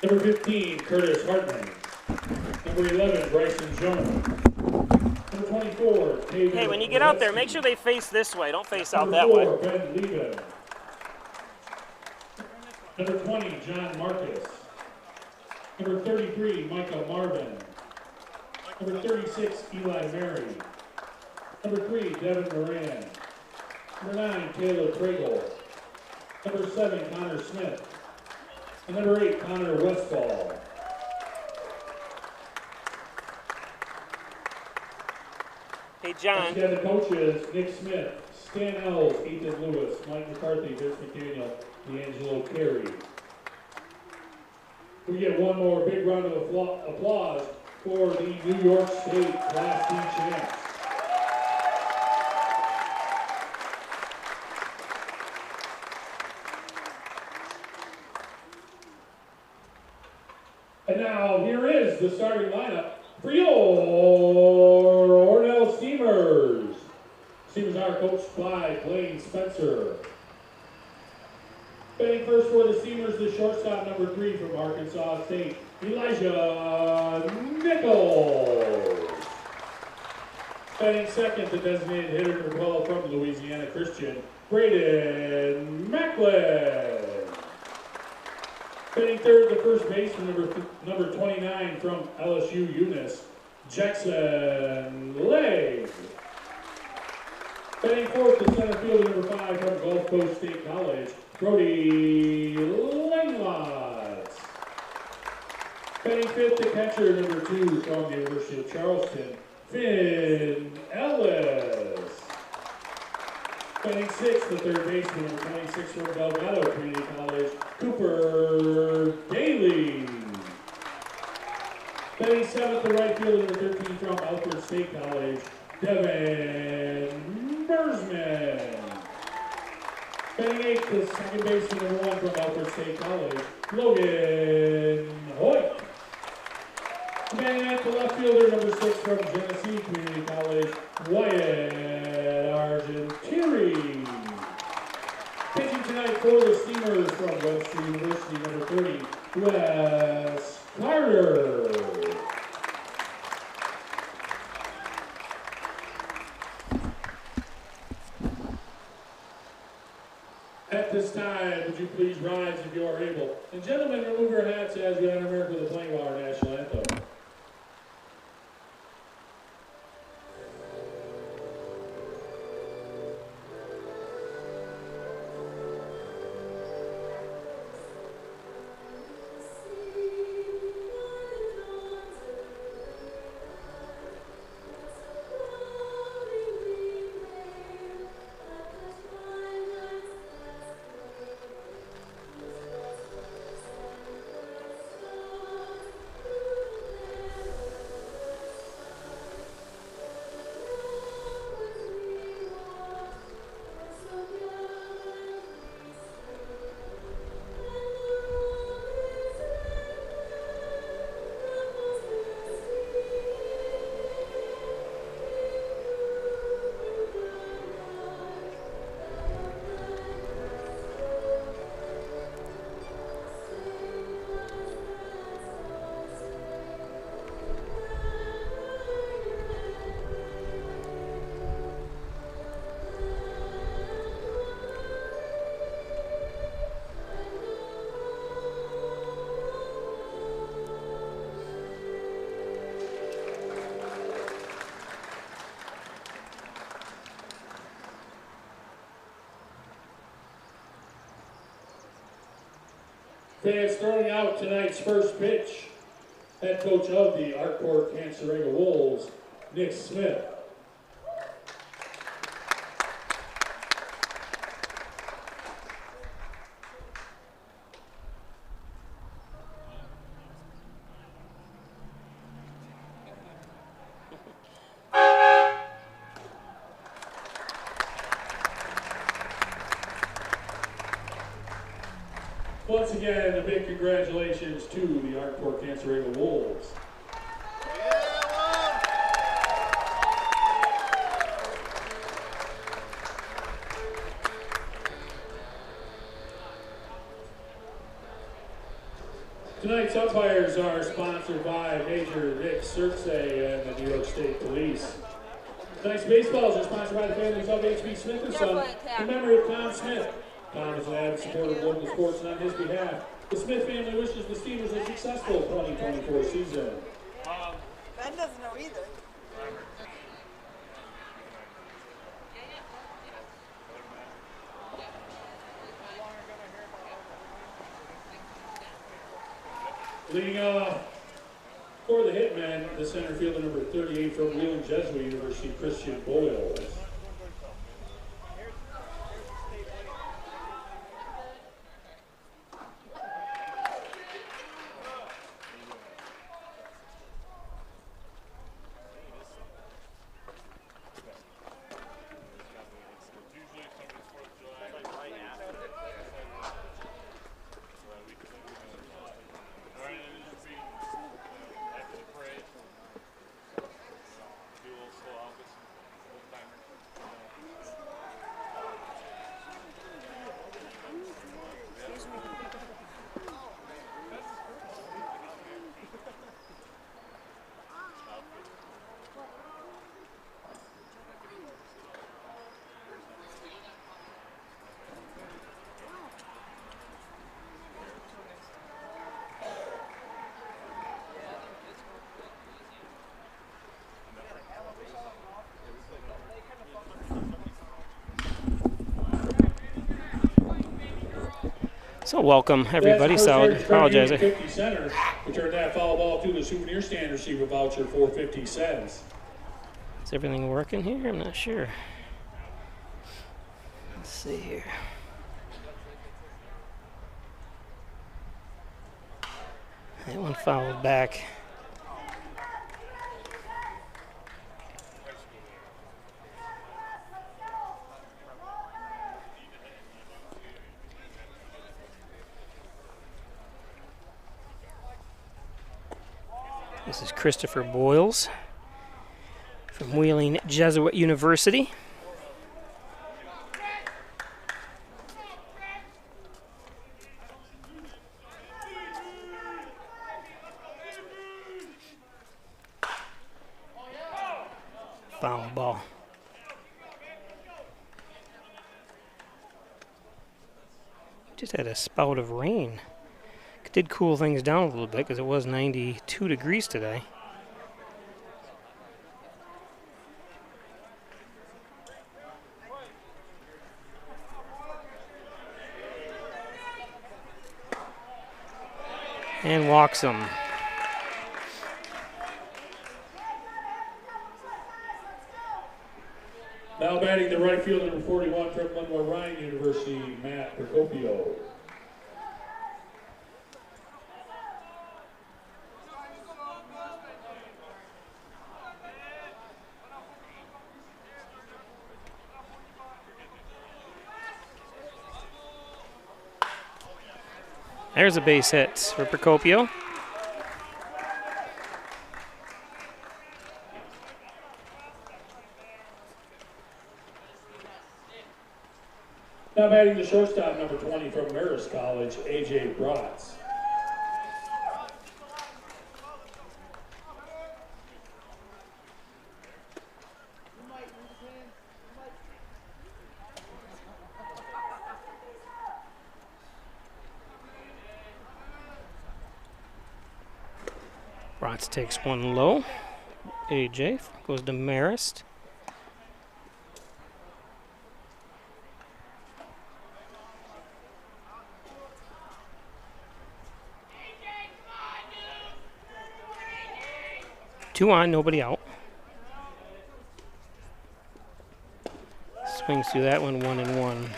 Number 15, Curtis Hartman. Number 11, Bryson Jones. Number 24, David. Hey, when you get out there, make sure they face this way. Don't face out that way. Number 4, Ben Leva. Number 20, John Marcus. Number 33, Michael Marvin. Number 36, Eli Mary. Number 3, Devin Moran. Number 9, Taylor Tragel. Number 7, Connor Smith. And number 8, Connor Westfall. Hey, John. Again, the coaches, Nick Smith, Stan Ells, Ethan Lewis, Mike McCarthy, Vince McDaniel, D'Angelo Carey. We get one more big round of applause for the New York State Class D champs. And now here is the starting lineup for your Hornell Steamers. Steamers are coached by Blaine Spencer. Batting first for the Steamers, the shortstop number 3 from Arkansas State, Elijah Nichols. Batting second, the designated hitter number 12 from Louisiana Christian, Braden Macklin. Batting third, the first baseman number 29 from LSU Eunice, Jackson Lay. Batting fourth, the center fielder number 5 from Gulf Coast State College, Brody Langlots. Batting fifth, the catcher number 2 from the University of Charleston, Finn Ellis. Batting sixth, the third baseman number 26 from Delgado Community College, Cooper Daly. Batting seventh, the right fielder number 13 from Alfred State College, Devin Bursman. Batting eighth, the second baseman number 1 from Alfred State College, Logan Hoyt. Batting ninth, the left fielder number 6 from Genesee Community College, Wyatt Argentieri. Pitching tonight for the Steamers from Webster University, number 30, Wes Carter. At this time, would you please rise if you are able? And gentlemen, remove your hats as we honor America with the playing of our national anthem. Fans, throwing out tonight's first pitch, head coach of the Arkport Cancerega Wolves, Nick Smith. Once again, a big congratulations to the Arkport Cancerega Wolves. Tonight's umpires are sponsored by Major Nick Circe and the New York State Police. Tonight's baseballs are sponsored by the families of H.B. Smith and Son in memory of Tom Smith. Tom is an avid supporter of local sports, and on his behalf, the Smith family wishes the Steelers a successful 2024 season. Ben doesn't know either. Leading off for the Hitmen, the center fielder number 38 from Wheeling Jesuit University, Christian Boyles. So welcome everybody. So apologize. 50 center. Return that foul ball to the souvenir stand. Receive a voucher for 50 cents. Is everything working here? I'm not sure. Let's see here. That one fouled back. This is Christopher Boyles from Wheeling Jesuit University. Foul ball. Just had a spout of rain. Did cool things down a little bit because it was 92 degrees today. And walks him. Now batting the right fielder, number 41 from Lenore Ryan University, Matt Procopio. There's a base hit for Procopio. Now batting the shortstop, number 20 from Marist College, A.J. Bratz. Bratz takes one low. AJ goes to Marist. Two on, nobody out. Swings through that one, 1-1.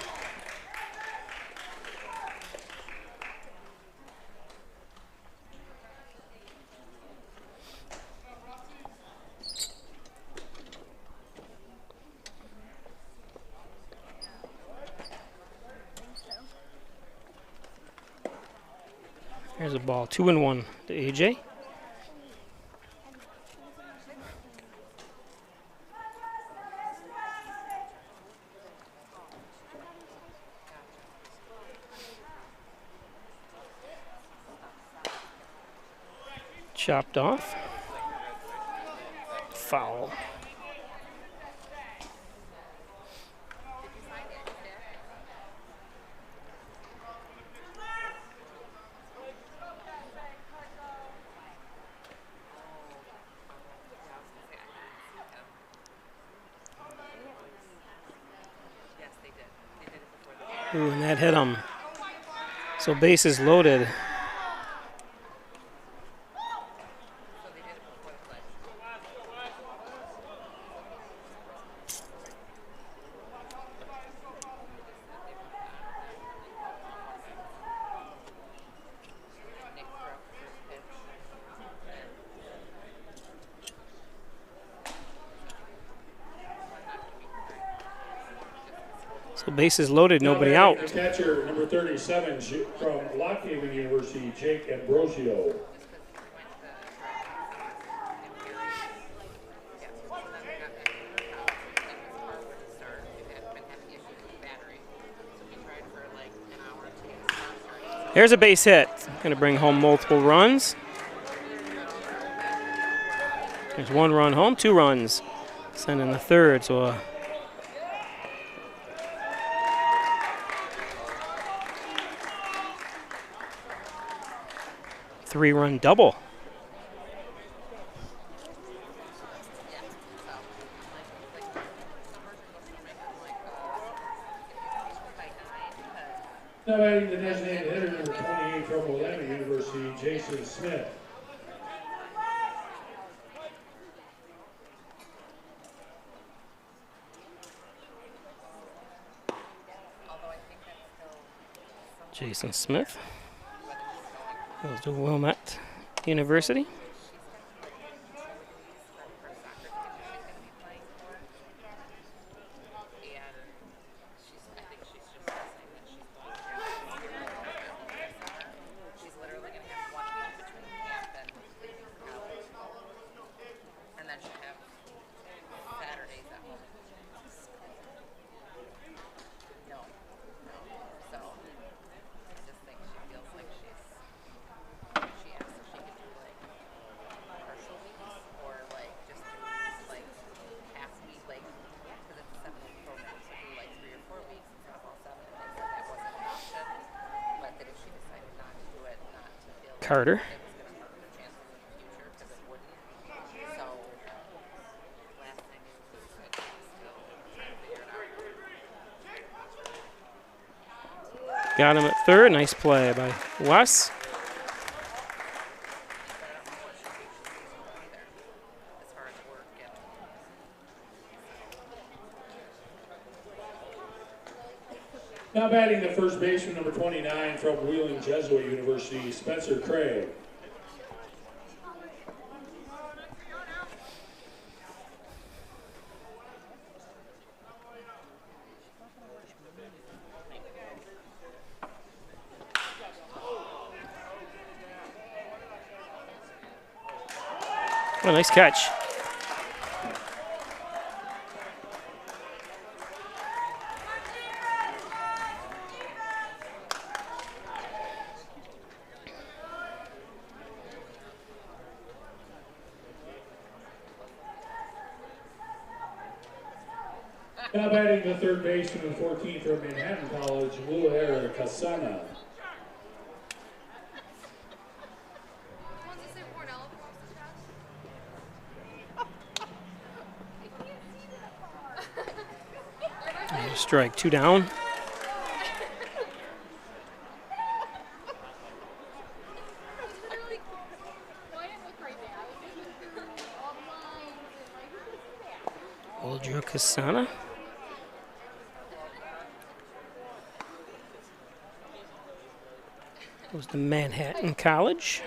There's a ball, 2-1 to AJ. Chopped off. Foul. Ooh, and that hit him. So bases loaded. So bases loaded, nobody out. Catcher number 37 from Lockhaven University, Jake Ambrosio. Here's a base hit. Going to bring home multiple runs. There's 1 run home, 2 runs. Send in the third, so a 3-run double. Now batting the designated hitter number 28 from Willamette University, Jason Smith. Jason Smith goes to Wilmette University. Carter. Got him at third. Nice play by Wes. Now batting the first baseman, number 29 from Wheeling Jesuit University, Spencer Craig. Oh, nice catch. Now batting the third baseman, 14 from Manhattan College, Luer Casana. Strike, 2 down. Oldro Casana. Goes to Manhattan College.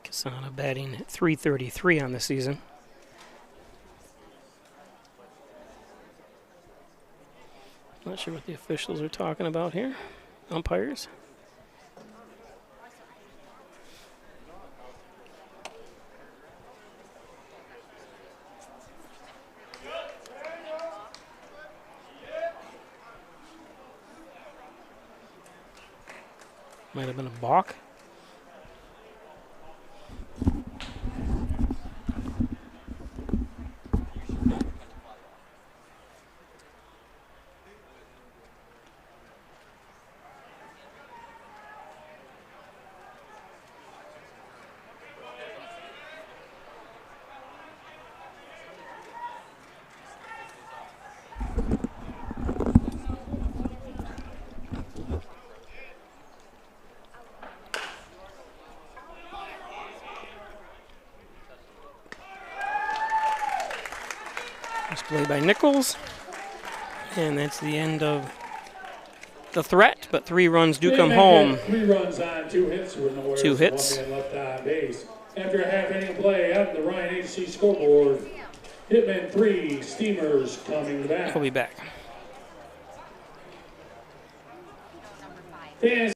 Casana batting at .333 on the season. Not sure what the officials are talking about here. Umpires. Might have been a balk. Play by Nichols, and that's the end of the threat, but 3 runs do come home. 3 runs on 2 hits with no errors. 2 hits. 1 man left on base. After a half inning play on the Ryan Agency scoreboard, Hitmen 3, Steamers coming back. He'll be back. Fans.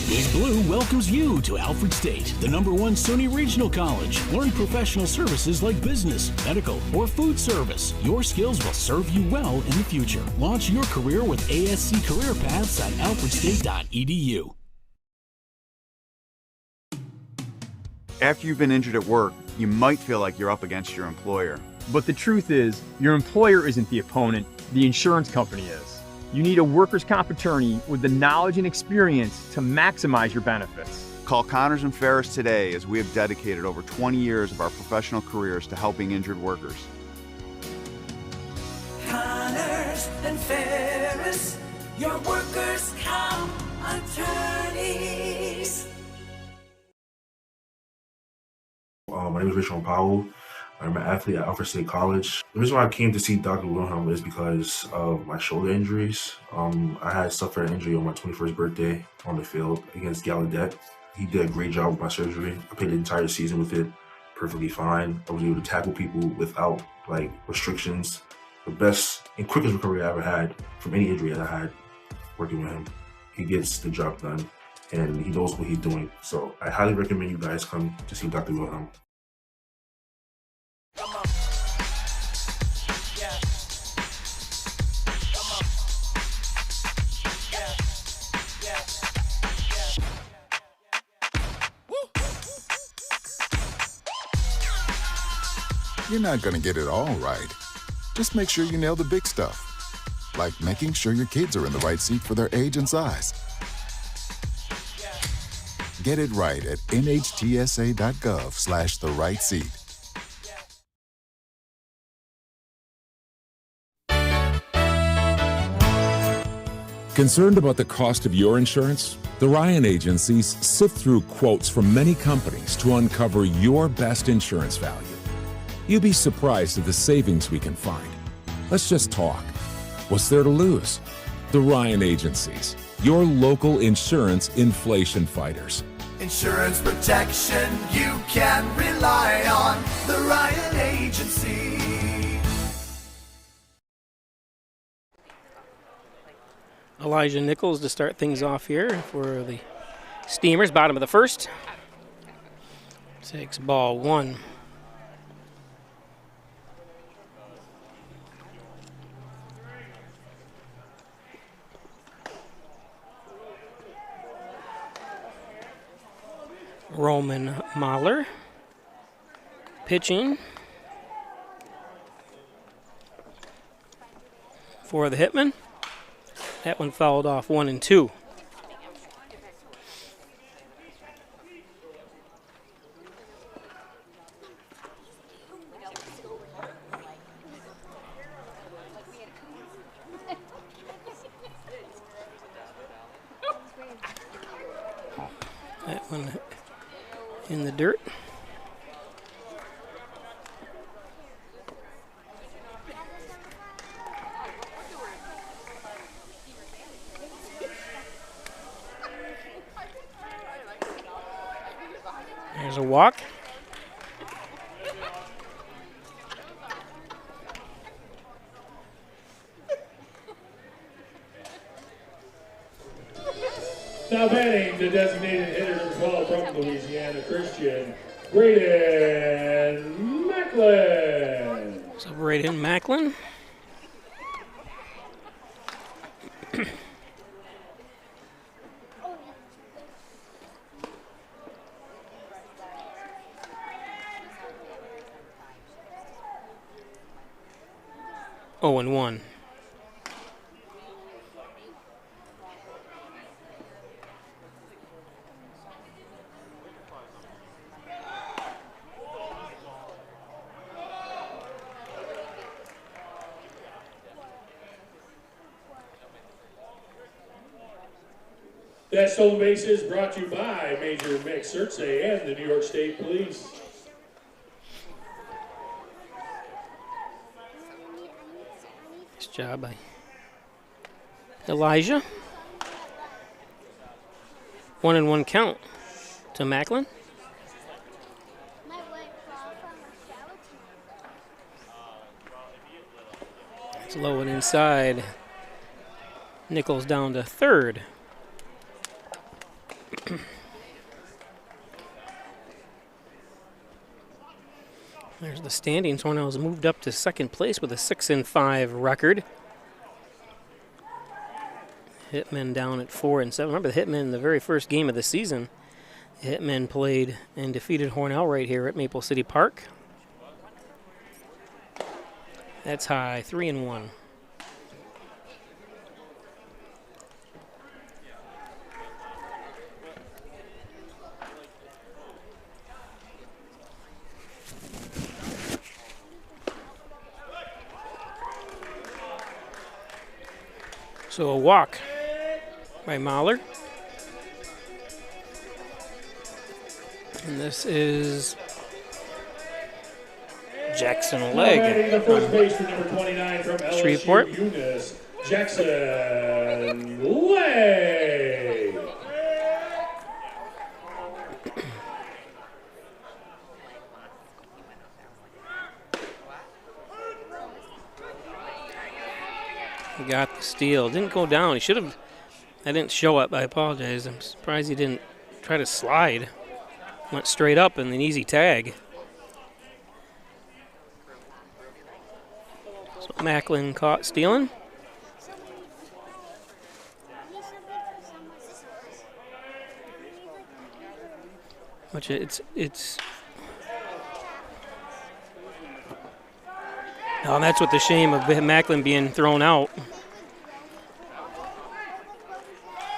Big Blue welcomes you to Alfred State, the #1 SUNY Regional College. Learn professional services like business, medical, or food service. Your skills will serve you well in the future. Launch your career with ASC Career Paths at alfredstate.edu. After you've been injured at work, you might feel like you're up against your employer. But the truth is, your employer isn't the opponent, the insurance company is. You need a workers' comp attorney with the knowledge and experience to maximize your benefits. Call Connors and Ferris today, as we have dedicated over 20 years of our professional careers to helping injured workers. Connors and Ferris, your workers' comp attorneys. My name is Richard Powell. I'm an athlete at Alfred State College. The reason why I came to see Dr. Wilhelm is because of my shoulder injuries. I had suffered an injury on my 21st birthday on the field against Gallaudet. He did a great job with my surgery. I played the entire season with it perfectly fine. I was able to tackle people without restrictions. The best and quickest recovery I ever had from any injury that I had working with him. He gets the job done and he knows what he's doing. So I highly recommend you guys come to see Dr. Wilhelm. You're not going to get it all right. Just make sure you nail the big stuff, like making sure your kids are in the right seat for their age and size. Get it right at nhtsa.gov/the-right-seat. Concerned about the cost of your insurance? The Ryan agencies sift through quotes from many companies to uncover your best insurance value. You'd be surprised at the savings we can find. Let's just talk. What's there to lose? The Ryan agencies, your local insurance inflation fighters. Insurance protection you can rely on. The Ryan Agency. Elijah Nichols to start things off here for the Steamers, bottom of the first. Takes ball 1. Roman Mahler pitching for the Hitmen. That one fouled off 1 and 2. That one in the dirt. There's a walk. Now batting the designated hitter number 12 from Louisiana Christian, Braden Macklin. So Braden Macklin. Oh, and 1. That stolen base is brought to you by Major Mick Cersei and the New York State Police. Nice job by Elijah. 1-1 count to Macklin. It's low and inside. Nichols down to third. There's the standings. Hornell has moved up to second place with a 6-5 record. Hitmen down at 4-7. Remember the Hitmen in the very first game of the season. The Hitmen played and defeated Hornell right here at Maple City Park. That's high, 3-1. So a walk by Mahler. And this is Jackson Legg. The first baseman, number 29 from LSU, Shreveport. Eunice Jackson Legg. He got the steal. Didn't go down. He should have. I didn't show up. I apologize. I'm surprised he didn't try to slide. Went straight up and an easy tag. So Macklin caught stealing. Which it's. Oh, and that's what the shame of Macklin being thrown out.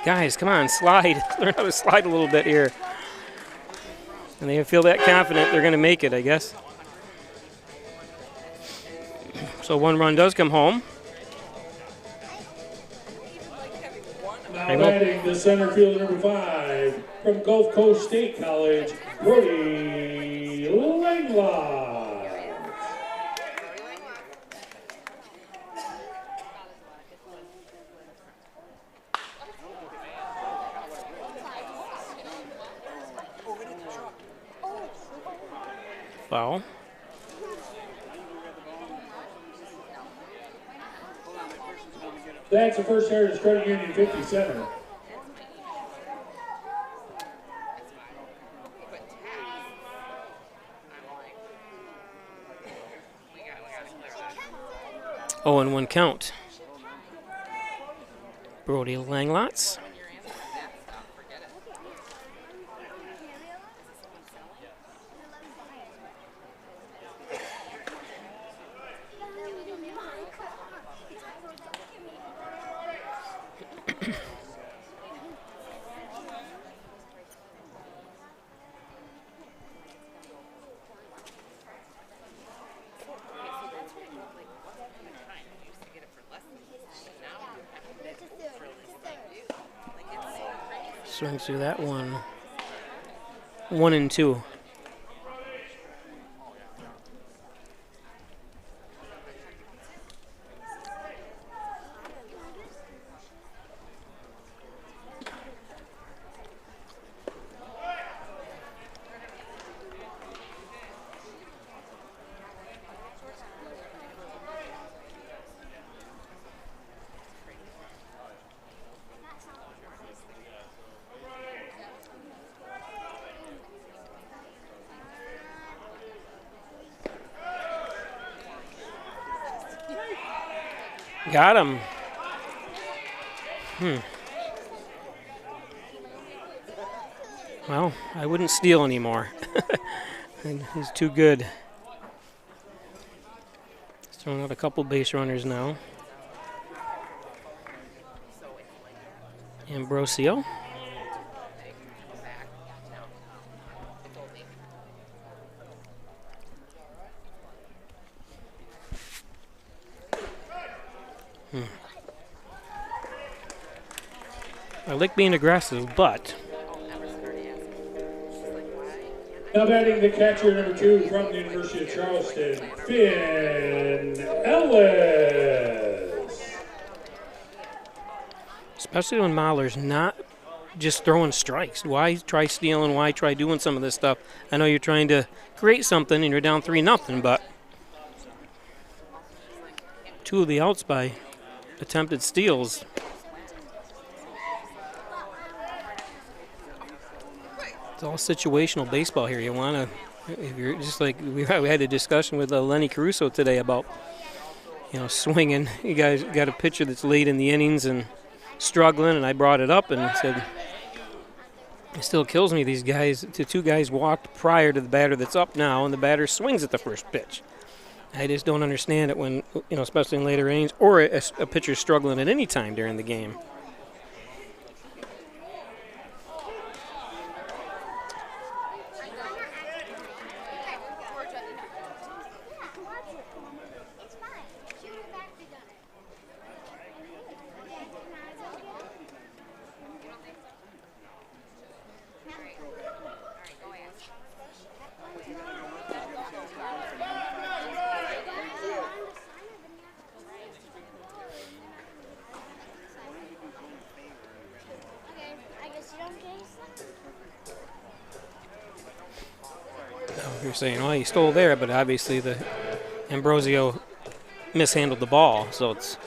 Guys, come on, slide. Learn how to slide a little bit here. And they feel that confident they're going to make it, I guess. So 1 run does come home. Now batting the center fielder number 5 from Gulf Coast State College, Brody Langlois. Foul. That's the first Heritage Credit Union 57. Oh, and 1 count. Brody Langlots. Swings through that one. 1-2. Got him. Well, I wouldn't steal anymore. He's too good. He's throwing out a couple base runners now. Ambrosio. I like being aggressive, but now batting the catcher, number 2 from the University of Charleston, Finn Ellis. especially when Mahler's not just throwing strikes. Why try stealing? Why try doing some of this stuff? I know you're trying to create something and you're down 3-0, but 2 of the outs by attempted steals. It's all situational baseball here. You want to, if you're just like we had a discussion with Lenny Caruso today about, swinging. You guys got a pitcher that's late in the innings and struggling, and I brought it up and said, it still kills me. These guys, the 2 guys walked prior to the batter that's up now, and the batter swings at the first pitch. I just don't understand it when, especially in later innings, or a pitcher struggling at any time during the game. You're saying, well, he stole there, but obviously the Ambrosio mishandled the ball, so it's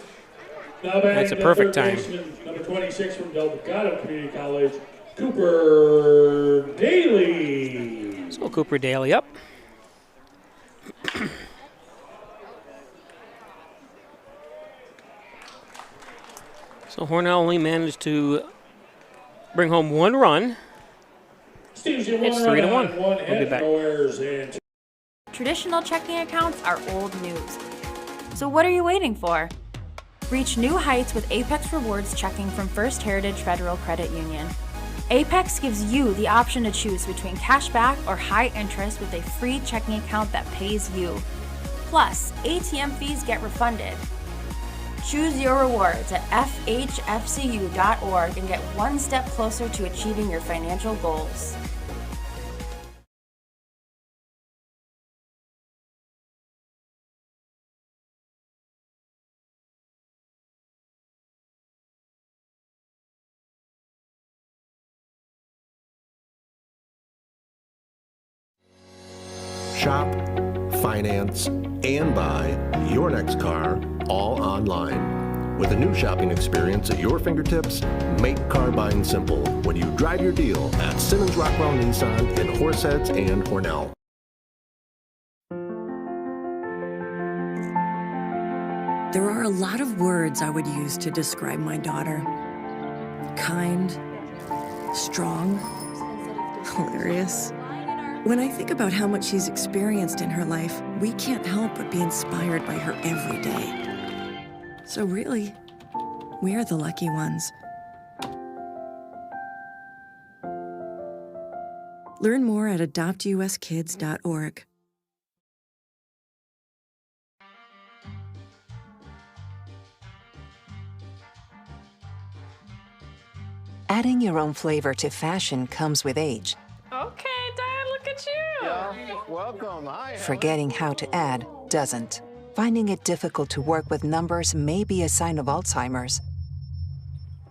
a perfect time. Number 26 from Delgado Community College, Cooper Daly. So Cooper Daly up. So Hornell only managed to bring home 1 run. It's 3-1. We'll be back. Traditional checking accounts are old news. So what are you waiting for? Reach new heights with Apex Rewards checking from First Heritage Federal Credit Union. Apex gives you the option to choose between cash back or high interest with a free checking account that pays you. Plus, ATM fees get refunded. Choose your rewards at FHFCU.org and get 1 step closer to achieving your financial goals. Shop, finance, and buy your next car all online. With a new shopping experience at your fingertips, make car buying simple when you drive your deal at Simmons Rockwell Nissan in Horseheads and Hornell. There are a lot of words I would use to describe my daughter. Kind, strong, hilarious. When I think about how much she's experienced in her life, we can't help but be inspired by her every day. So really, we are the lucky ones. Learn more at adoptuskids.org. Adding your own flavor to fashion comes with age. Okay, Dad, look at you. Yeah, welcome. Hi. Forgetting how to add doesn't. Finding it difficult to work with numbers may be a sign of Alzheimer's.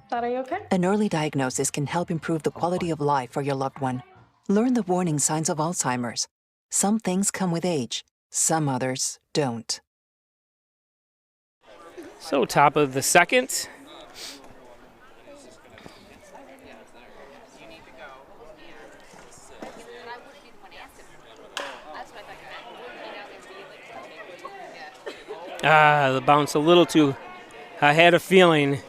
Dad, are you okay? An early diagnosis can help improve the quality of life for your loved one. Learn the warning signs of Alzheimer's. Some things come with age, some others don't. So top of the second. The bounce a little too I had a feeling.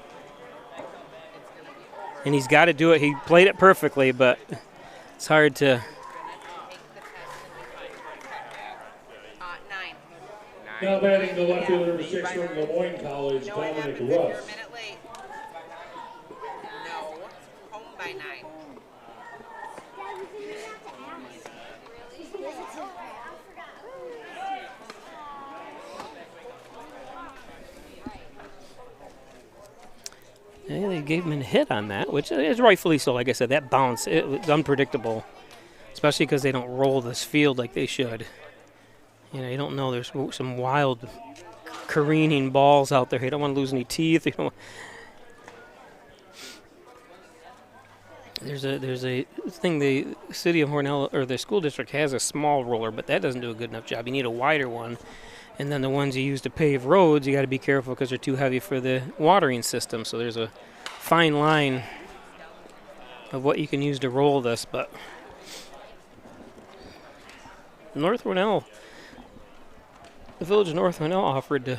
And he's got to do it. He played it perfectly, but it's hard to. Now batting the left fielder number 6 from Lemoyne College, Dominic Russ. Yeah, they gave him a hit on that, which is rightfully so. Like I said, that bounce, it was unpredictable, especially because they don't roll this field like they should. You know, you don't know. There's some wild careening balls out there. You don't want to lose any teeth. You don't. There's a thing. The city of Hornell, or the school district, has a small roller, but that doesn't do a good enough job. You need a wider one. And then the ones you use to pave roads, you got to be careful because they're too heavy for the watering system. So there's a fine line of what you can use to roll this. But North Hornell, the village of North Hornell offered to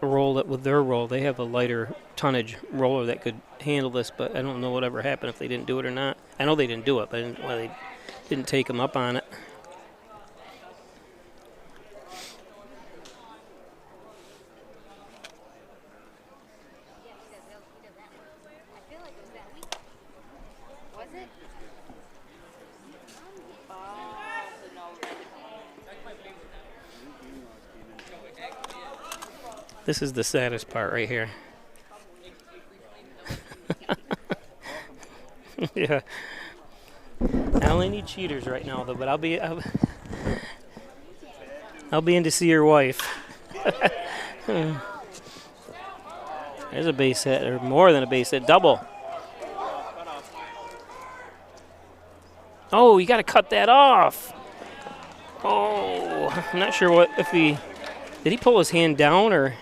roll it with their roll. They have a lighter tonnage roller that could handle this, but I don't know whatever happened if they didn't do it or not. I know they didn't do it, but they didn't take them up on it. This is the saddest part right here. Yeah. I only need cheaters right now, though, but I'll be in to see your wife. There's a base hit, or more than a base hit, double. Oh, you got to cut that off. Oh, I'm not sure if did he pull his hand down or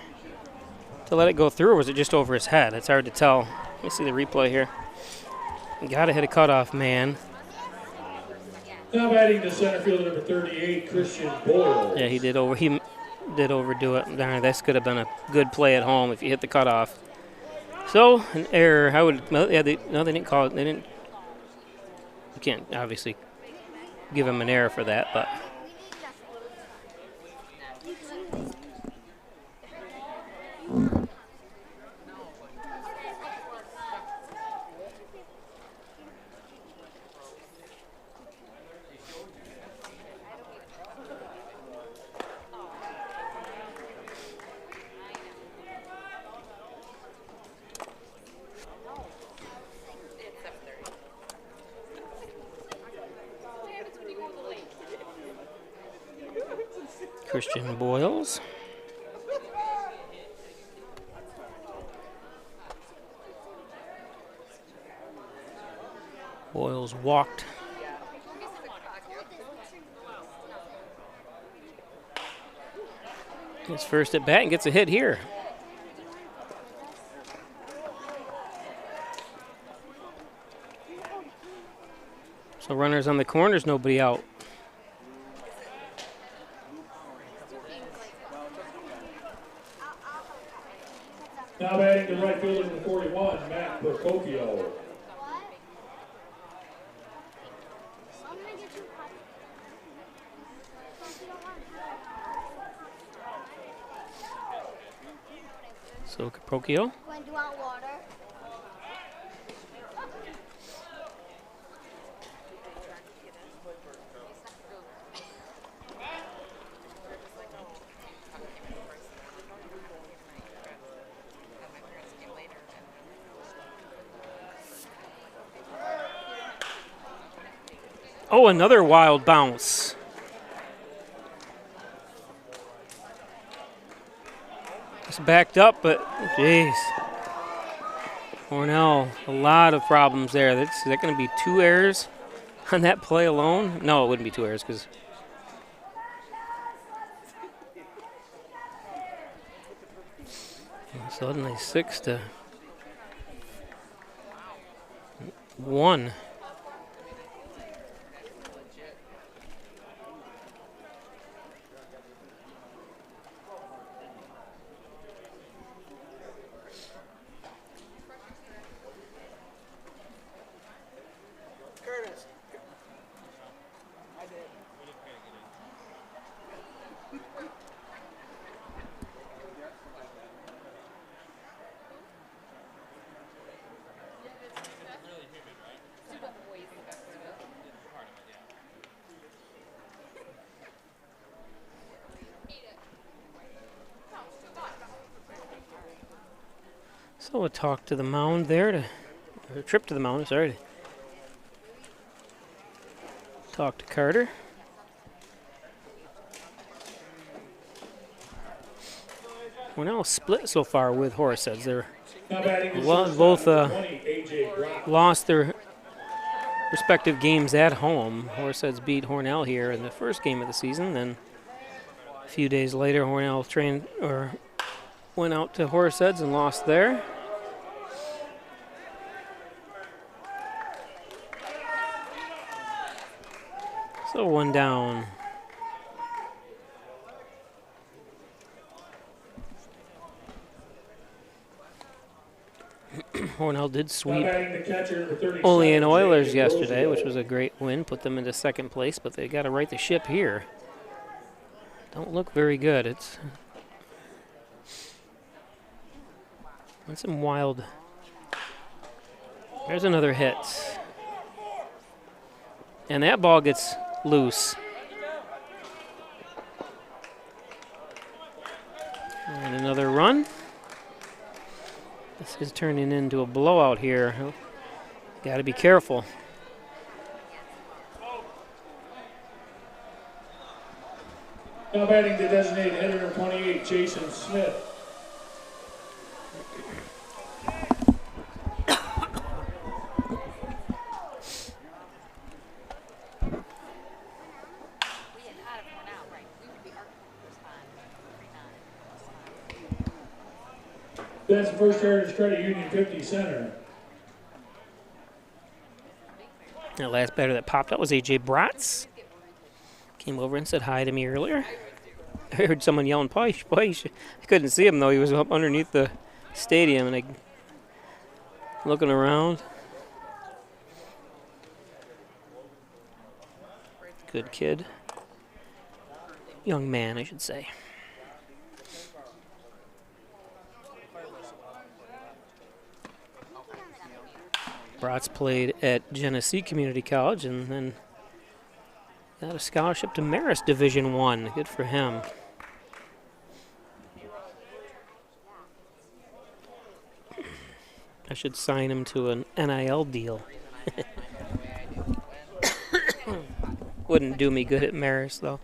to let it go through, or was it just over his head? It's hard to tell. Let me see the replay here. You got to hit a cutoff, man. Now batting the center fielder number 38, Christian Boyle. Yeah, he did overdo it. Darn, this could have been a good play at home if you hit the cutoff. So an error. They didn't call it. They didn't. You can't obviously give him an error for that, but. Christian Boyles. Boyles walked. His first at bat and gets a hit here. So runners on the corners, nobody out. Now batting the right fielder number 41, Matt Procopio. So Procopio. When do you want water? Oh, another wild bounce. It's backed up, but jeez. Hornell, a lot of problems there. Is that going to be 2 errors on that play alone? No, it wouldn't be 2 errors because. Suddenly 6-1. So a talk to the mound there, or a trip to the mound, sorry. Talk to Carter. Hornell split so far with Horseheads. They're both lost their respective games at home. Horseheads beat Hornell here in the first game of the season. Then a few days later, Hornell went out to Horseheads and lost there. So one down. Hornell did sweep Olean Oilers yesterday, which was a great win. Put them into second place, but they got to right the ship here. Don't look very good. It's some wild. There's another hit. And that ball gets loose. And another run. This is turning into a blowout here. Got to be careful. Now batting the designated hitter number 28, Jason Smith. That's the first Heritage Credit Union 50 center. The last batter that popped up was A.J. Bratz. Came over and said hi to me earlier. I heard someone yelling, "Pish, pish." I couldn't see him, though. He was up underneath the stadium, and looking around. Good kid. Young man, I should say. Bratz played at Genesee Community College and then got a scholarship to Marist Division I. Good for him. I should sign him to an NIL deal. Wouldn't do me good at Marist, though.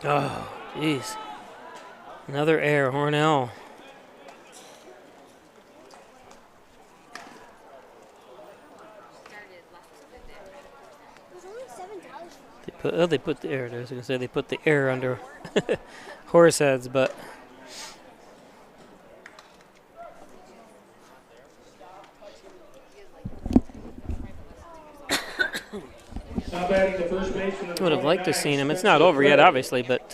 Oh, jeez. Another error, Hornell. They put the error. I was going to say they put the error under Horseheads, but would have liked to have seen him. It's not over yet, obviously, but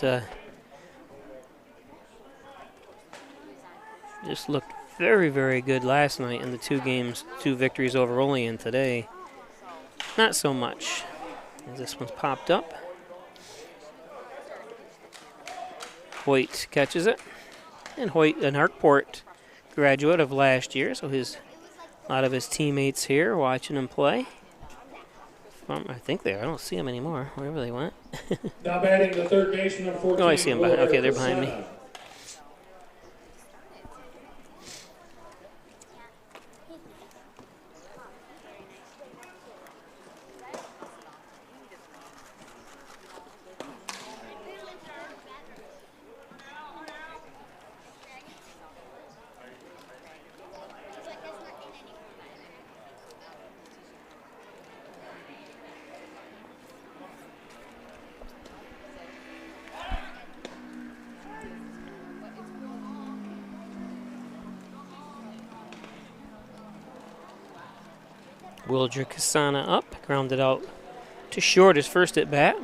just looked very, very good last night in the two victories over Olean today. Not so much. This one's popped up. Hoyt catches it. And Hoyt, an Arkport graduate of last year, so a lot of his teammates here watching him play. I think they are. I don't see them anymore, wherever they went. Now batting the third baseman, number 14. Oh, I see them. Okay, they're behind me. Wildrick Kasana up, grounded out to short his first at bat.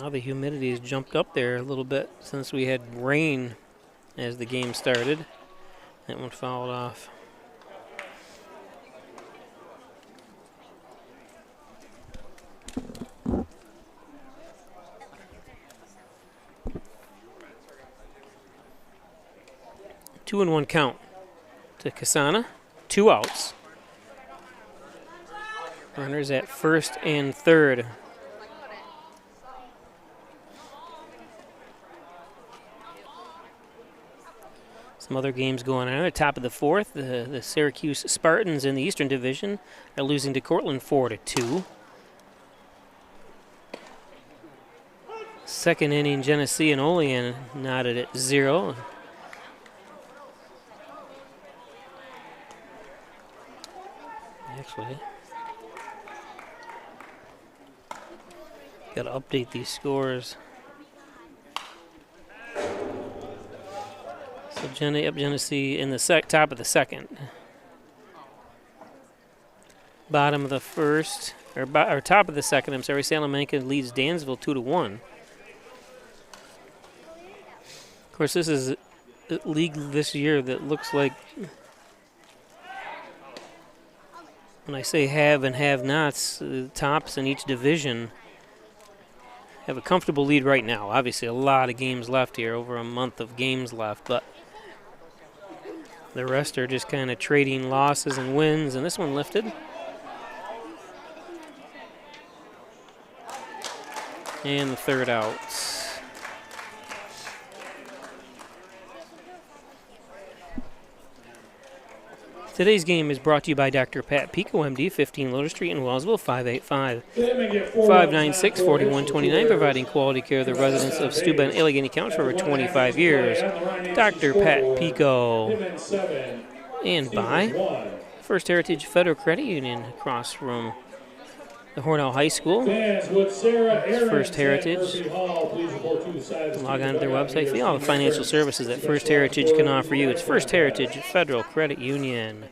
Now the humidity has jumped up there a little bit since we had rain as the game started. That one fouled off. Two and one count to Kasana. 2 outs. Runners at first and third. Some other games going on. At the top of the fourth, the Syracuse Spartans in the Eastern Division are losing to Cortland 4-2. Second inning, Genesee and Olean knotted at 0. Actually, got to update these scores. So Genesee in the top of the second. Bottom of the first, or top of the second, I'm sorry, Salamanca leads Dansville 2-1. Of course, this is a league this year that looks like, when I say have and have-nots, the tops in each division have a comfortable lead right now. Obviously, a lot of games left here, over a month of games left, but the rest are just kind of trading losses and wins, and this one lifted. And the third out. Today's game is brought to you by Dr. Pat Pico, MD, 15 Lotus Street in Wellsville, 585-596-4129, providing quality care to the residents of Steuben, Allegheny County for over 25 years. Dr. Pat Pico. And by First Heritage Federal Credit Union across from the Hornell High School. First Heritage. Log on to their website. See all the financial services that First Heritage can offer you. It's First Heritage Federal Credit Union.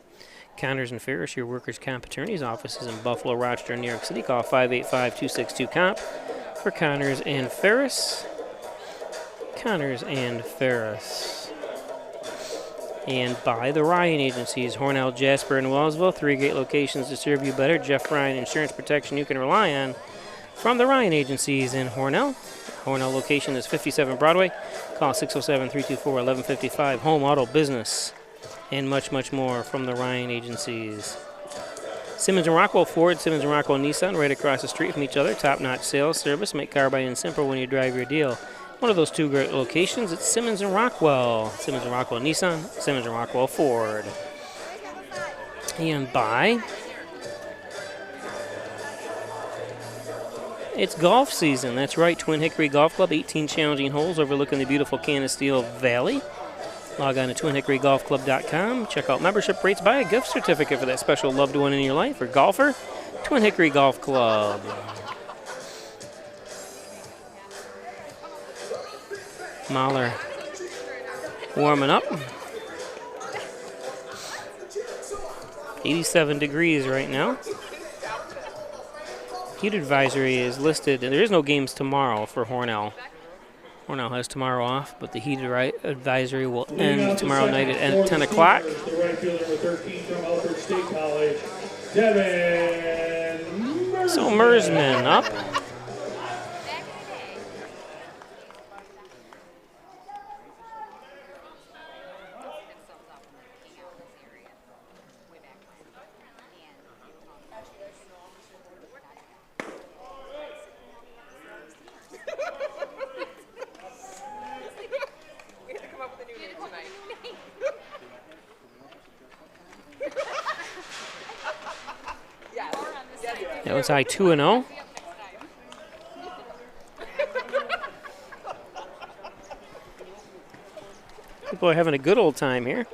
Connors and Ferris, your workers' comp attorney's offices in Buffalo, Rochester, and New York City. Call 585-262-COMP for Connors and Ferris. Connors and Ferris. And by the Ryan Agencies, Hornell, Jasper, and Wellsville. 3 great locations to serve you better. Jeff Ryan, insurance protection you can rely on from the Ryan Agencies in Hornell. Hornell location is 57 Broadway. Call 607-324-1155. Home, auto, business, and much, much more from the Ryan Agencies. Simmons and Rockwell Ford, Simmons and Rockwell Nissan, right across the street from each other. Top-notch sales service. Make car buying simple when you drive your deal. One of those 2 great locations, it's Simmons and Rockwell. Simmons and Rockwell Nissan, Simmons and Rockwell Ford. And by, it's golf season. That's right, Twin Hickory Golf Club, 18 challenging holes overlooking the beautiful Canisteel Valley. Log on to twinhickoryGolfClub.com. Check out membership rates. Buy a gift certificate for that special loved one in your life or golfer. Twin Hickory Golf Club. Mahler warming up. 87 degrees right now. Heat advisory is listed, and there is no games tomorrow for Hornell. Hornell has tomorrow off, but the heat advisory will end tomorrow night at 10 o'clock. The right fielder with 13 from Alfred State College, Devin. So Mersman up. That was high 2-0. People are having a good old time here.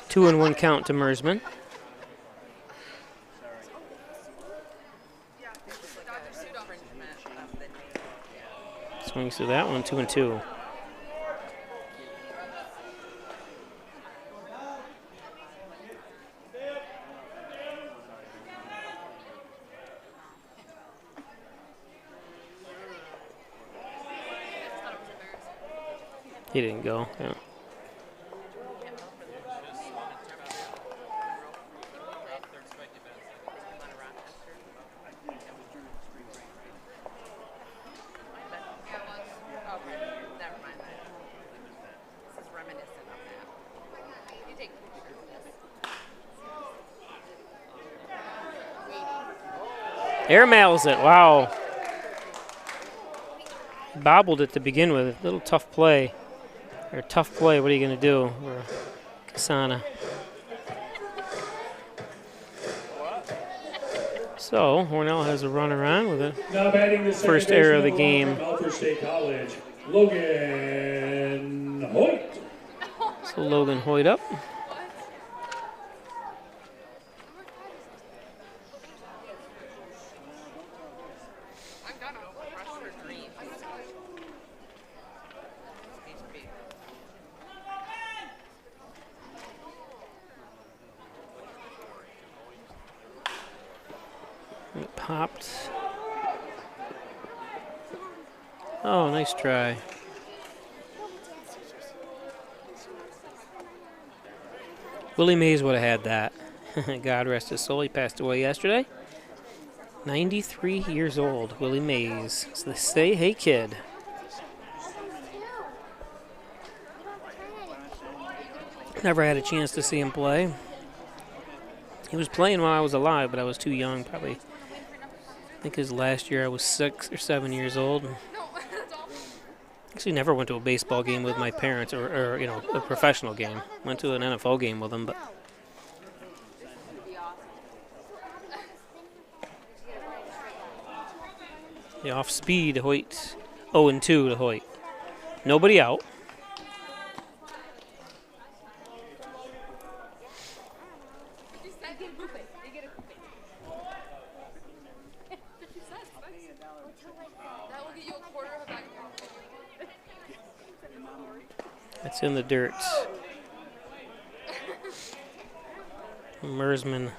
Two and one count to Mersman. Swings to that one, 2-2. He didn't go. Yeah. Airmails it. Wow. Bobbled it to begin with. A little tough play. Or tough play. What are you going to do? Or Kasana. So Hornell has a runner on with it. Now batting the First error of the game. from Alfred State College, Logan Hoyt. So Logan Hoyt up. It popped. Oh, nice try. Willie Mays would have had that. God rest his soul. He passed away yesterday. 93 years old, Willie Mays. So they say, hey, kid. Never had a chance to see him play. He was playing while I was alive, but I was too young, probably. I think his last year I was 6 or 7 years old. Actually never went to a baseball game with my parents or you know, a professional game. Went to an NFL game with them, but the off speed, Hoyt, 0-2 to Hoyt. Nobody out. It's in the dirt. Mersman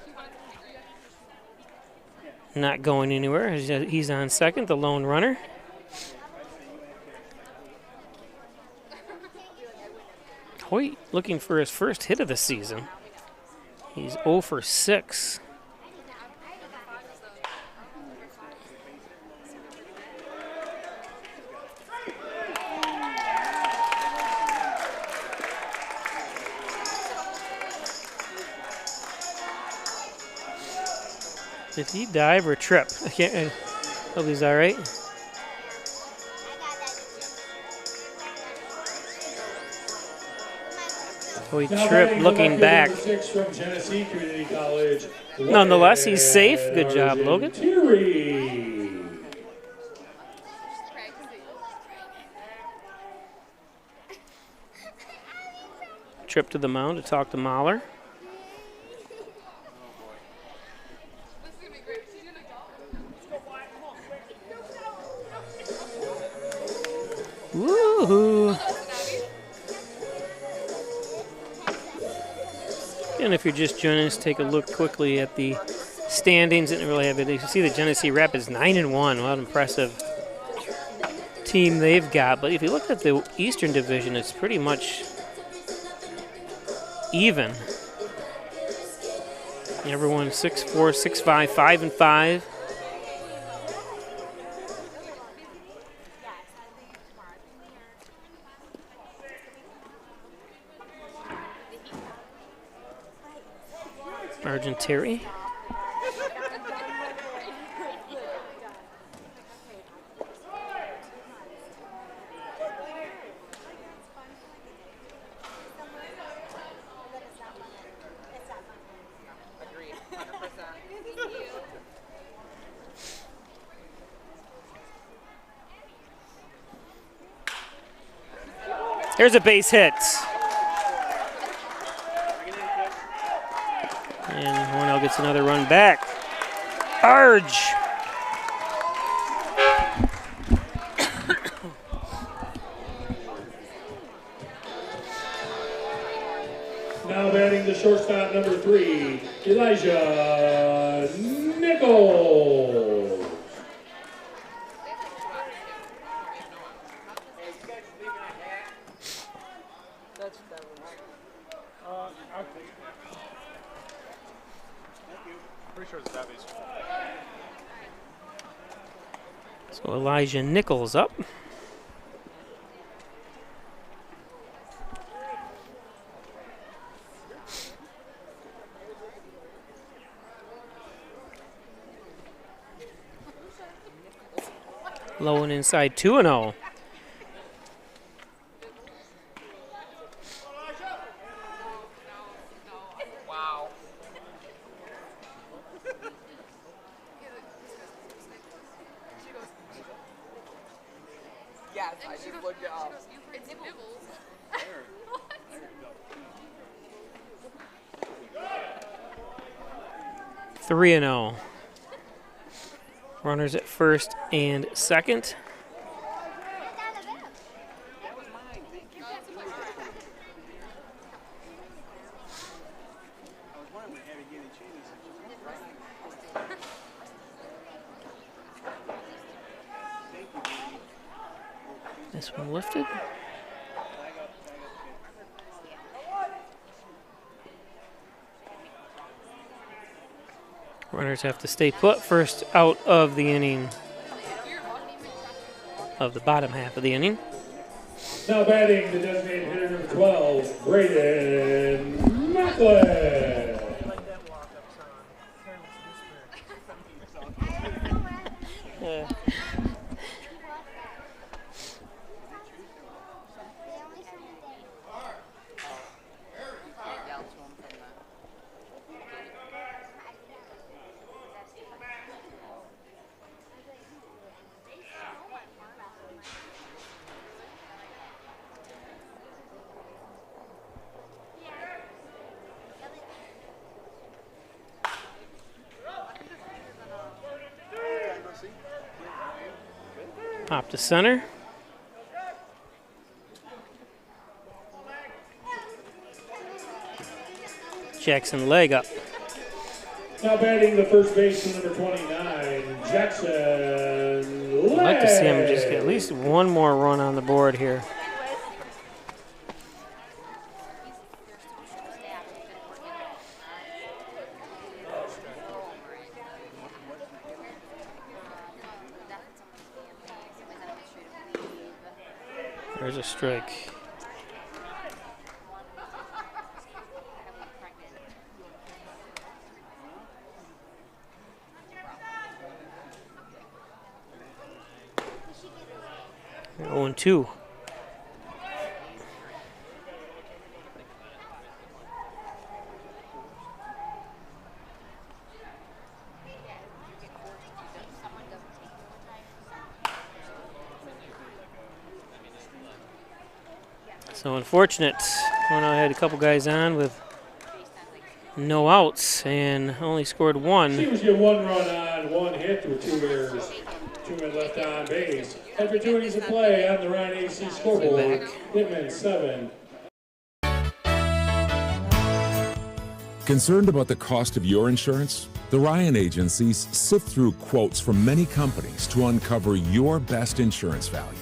not going anywhere. He's on second, the lone runner. Hoyt looking for his first hit of the season. He's 0 for 6. Did he dive or trip? I can't. Hope he's all right. Oh, he tripped looking back. From Genesee Community College, Nonetheless, he's safe. Good job, Logan. Trip to the mound to talk to Mahler. Woohoo! And if you're just joining us, take a look quickly at the standings. Didn't really have it. You can see the Genesee Rapids 9-1. What an impressive team they've got. But if you look at the Eastern Division, it's pretty much even. Everyone 6-4, 6-5, 5-5. Argentary. Here's a base hit. And Hornell gets another run back. Arge. shortstop number 3, Elijah Nichols. Pretty sure it's Davies. So Elijah Nichols up. Low and inside 2-0. Wow. Yes, I just looked it up. It's nibbles. 3-0. Runners at first and second. This one lifted. Runners have to stay put. First out of the inning, of the bottom half of the inning. Now batting the designated hitter number 12, Braden Macklin. Pop to center. Jackson leg up. Now batting the first baseman number 29, Jackson Leg. I'd like to see him just get at least one more run on the board here. There's a strike. They're 0-2. So unfortunate. Hornell had a couple guys on with no outs and only scored one. Teams get 1 run on, 1 hit with 2 errors. 2 men left on base. After 2 innings of play on the Ryan AC scoreboard, Hitmen 7. Concerned about the cost of your insurance? The Ryan agencies sift through quotes from many companies to uncover your best insurance value.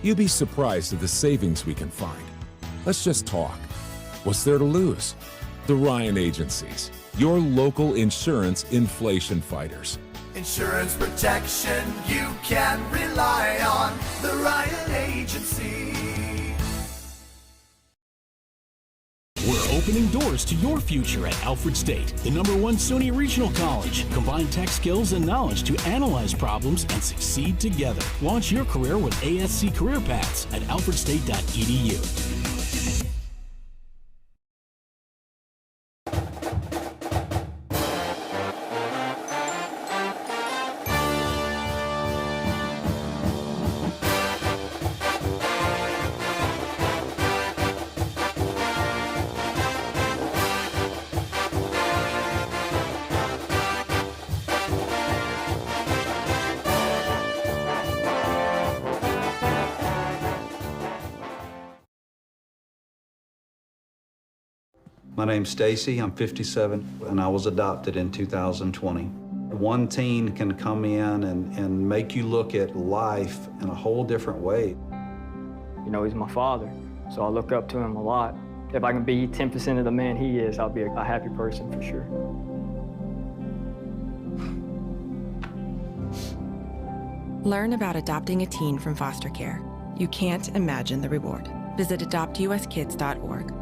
You'd be surprised at the savings we can find. Let's just talk. What's there to lose? The Ryan agencies, your local insurance inflation fighters. Insurance protection you can rely on. The Ryan Agency. We're opening doors to your future at Alfred State, the #1 SUNY Regional College. Combine tech skills and knowledge to analyze problems and succeed together. Launch your career with ASC Career Paths at alfredstate.edu. My name's Stacy, I'm 57, and I was adopted in 2020. One teen can come in and make you look at life in a whole different way. You know, he's my father, so I look up to him a lot. If I can be 10% of the man he is, I'll be a happy person for sure. Learn about adopting a teen from foster care. You can't imagine the reward. Visit adoptuskids.org.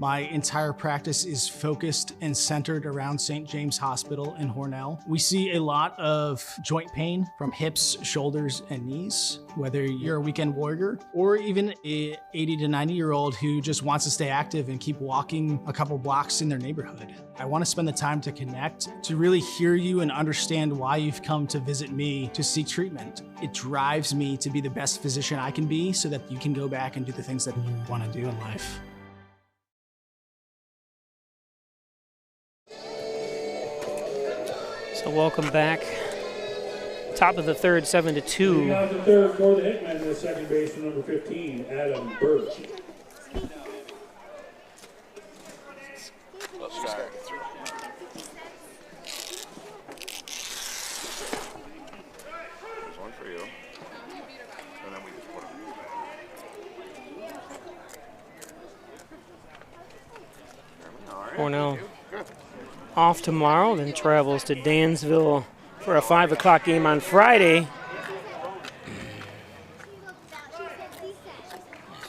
My entire practice is focused and centered around St. James Hospital in Hornell. We see a lot of joint pain from hips, shoulders, and knees, whether you're a weekend warrior or even a 80 to 90-year-old who just wants to stay active and keep walking a couple blocks in their neighborhood. I want to spend the time to connect, to really hear you and understand why you've come to visit me to seek treatment. It drives me to be the best physician I can be so that you can go back and do the things that you want to do in life. So welcome back. Top of the third, 7-2. Now the third for the Hitmen, the second baseman, number 15, Adam Birch. There's one for you. And then we just put them. Hornell off tomorrow, then travels to Dansville for a 5 o'clock game on Friday. Nice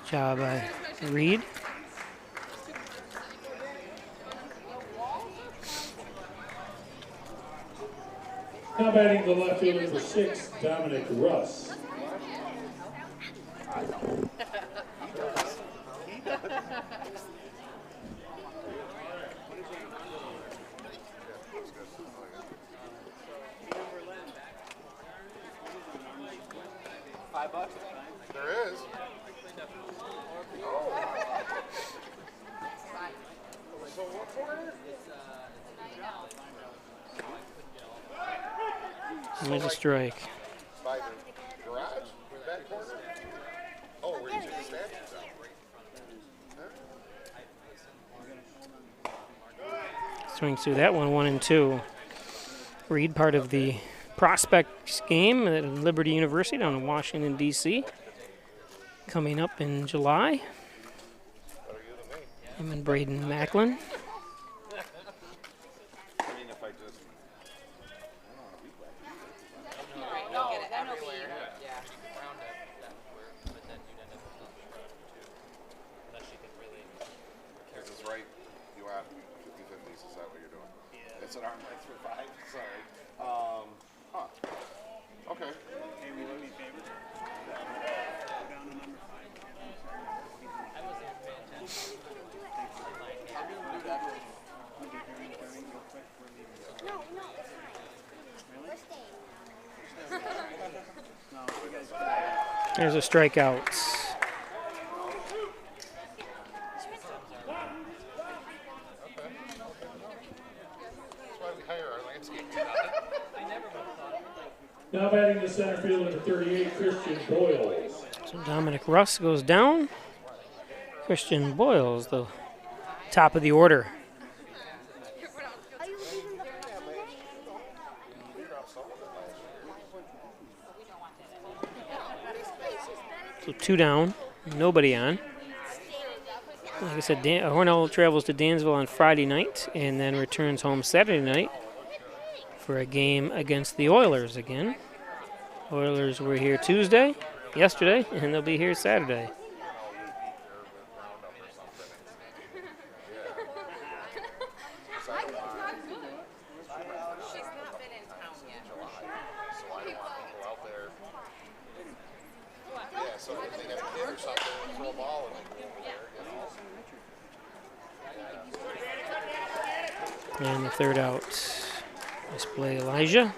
job by Reed. Now batting the left fielder, number 6, Dominic Russ. $5? There is. Oh. So what for it? There's a strike. By the garage? That corner? Oh, where you take the statues out. Swings through that one, 1-2. Reed, part of the prospects game at Liberty University down in Washington, D.C. coming up in July. Him and Braden Macklin. It's an arm length for 5. Sorry. Okay. There's a strikeout. Now batting the center fielder, number 38, Christian Boyles. So Dominic Russ goes down. Christian Boyles, the top of the order. So 2 down, nobody on. Like I said, Hornell travels to Dansville on Friday night and then returns home Saturday night for a game against the Oilers again. Oilers were here yesterday, and they'll be here Saturday. And the third out, display Elijah.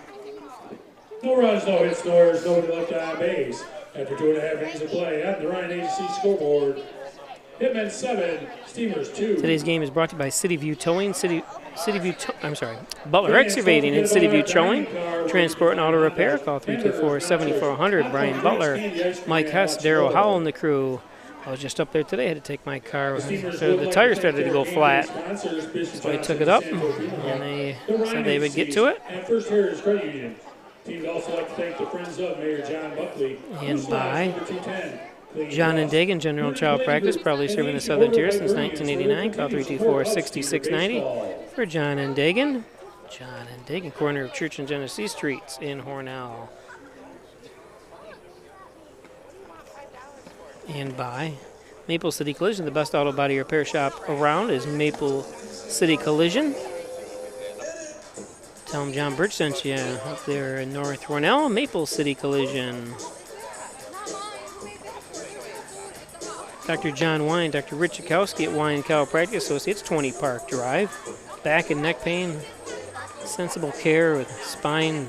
No runs, no hits, no errors, nobody left on base. After 2.5 innings of play on the Ryan Agency scoreboard, Hitmen 7, Steamers 2. Today's game is brought to you by City View Towing, Butler Excavating and City View Towing, Transport and Auto Repair. Call 324-7400. Brian Butler, Mike Hess, Darryl Howell, and the crew. I was just up there today. I had to take my car. The tire started to go flat, so I took it up, and they said they would get to it. And First Heritage Credit Union. Teams also like to thank the Friends of Mayor John Buckley. And by John and Dagan, General Child Practice, probably serving the Southern Tier since 1989. Call 324-6690 for John and Dagan. John and Dagan, corner of Church and Genesee Streets in Hornell. And by Maple City Collision, the best auto body repair shop around is Maple City Collision. Tell them John Birch sent you up there in North Hornell, Maple City Collision. Dr. John Wine, Dr. Rich Chakowski at Wine Chiropractic Associates, 20 Park Drive. Back and neck pain, sensible care with spine.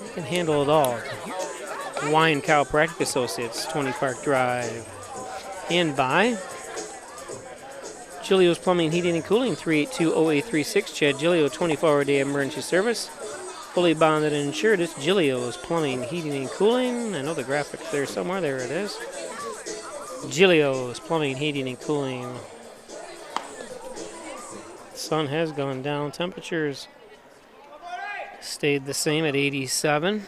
You can handle it all. Wine Chiropractic Associates, 20 Park Drive. And by Giglio's Plumbing, Heating, and Cooling, 382-0836. Chad Giglio, 24-hour day emergency service. Fully bonded and insured. It's Giglio's Plumbing, Heating, and Cooling. I know the graphic there somewhere. There it is. Giglio's Plumbing, Heating, and Cooling. The sun has gone down. Temperatures stayed the same at 87.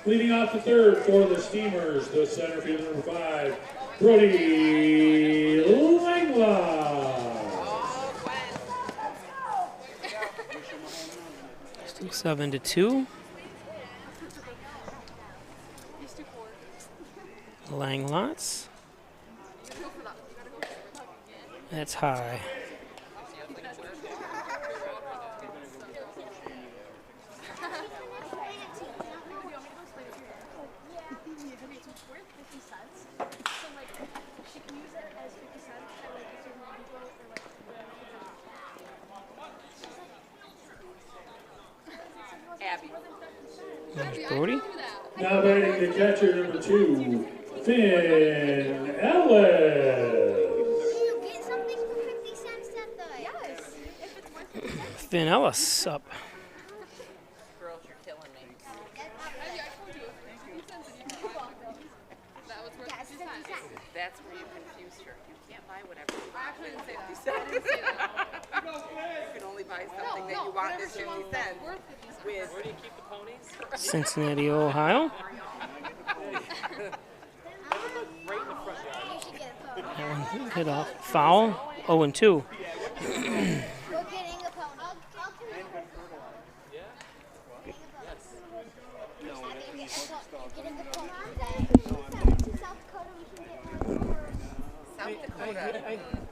Leading off the third for the Steamers, the center fielder number 5, Brody Langlois. Still 7-2. Langlots. That's high. There's Brody. Now batting the catcher number 2, Finn Ellis. Finn Ellis up. Girls, you're killing me. That's where you confused her. You can't buy whatever you want. I couldn't say that. You can only buy something that you want at 50 cents. Where do you keep the ponies? Cincinnati, Ohio. That one hit off. Foul. 0-2.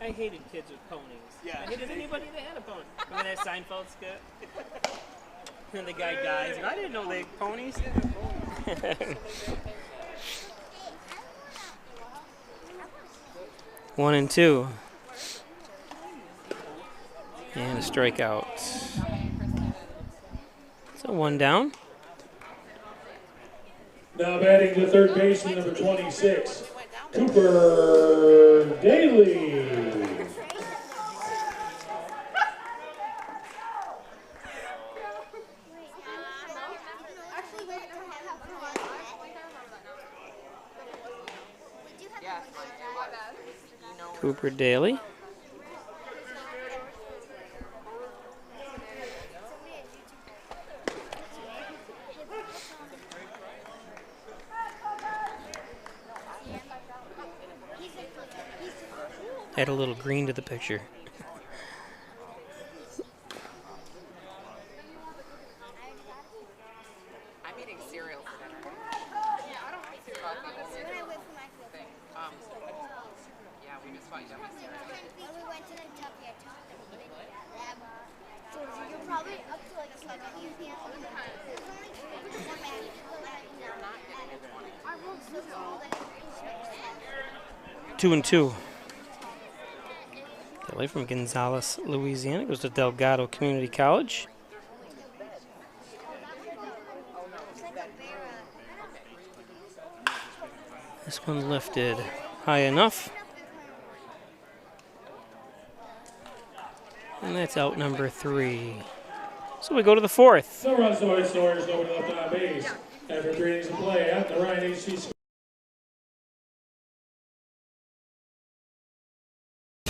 I hated kids with ponies. Yeah. I hated anybody that had a pony. Remember that Seinfeld skit? And the guy dies, and I didn't know they had ponies. 1-2. And a strikeout. So 1 down. Now batting the third baseman, number 26, Cooper Daly. Cooper Daly. Add a little green to the picture. I'm eating cereal for dinner. Yeah, I don't like cereal. Yeah, we just bought yummy cereal. When we went to the Kentucky, I told them so you're probably up to like a 7 p.m. Our world's so small that it's 2-2. Delay from Gonzales, Louisiana, goes to Delgado Community College. This one lifted high enough. And that's out number 3. So we go to the 4th. No runs, no hits, no errors, nobody left on base. After 3 innings of play at the Ryan HC.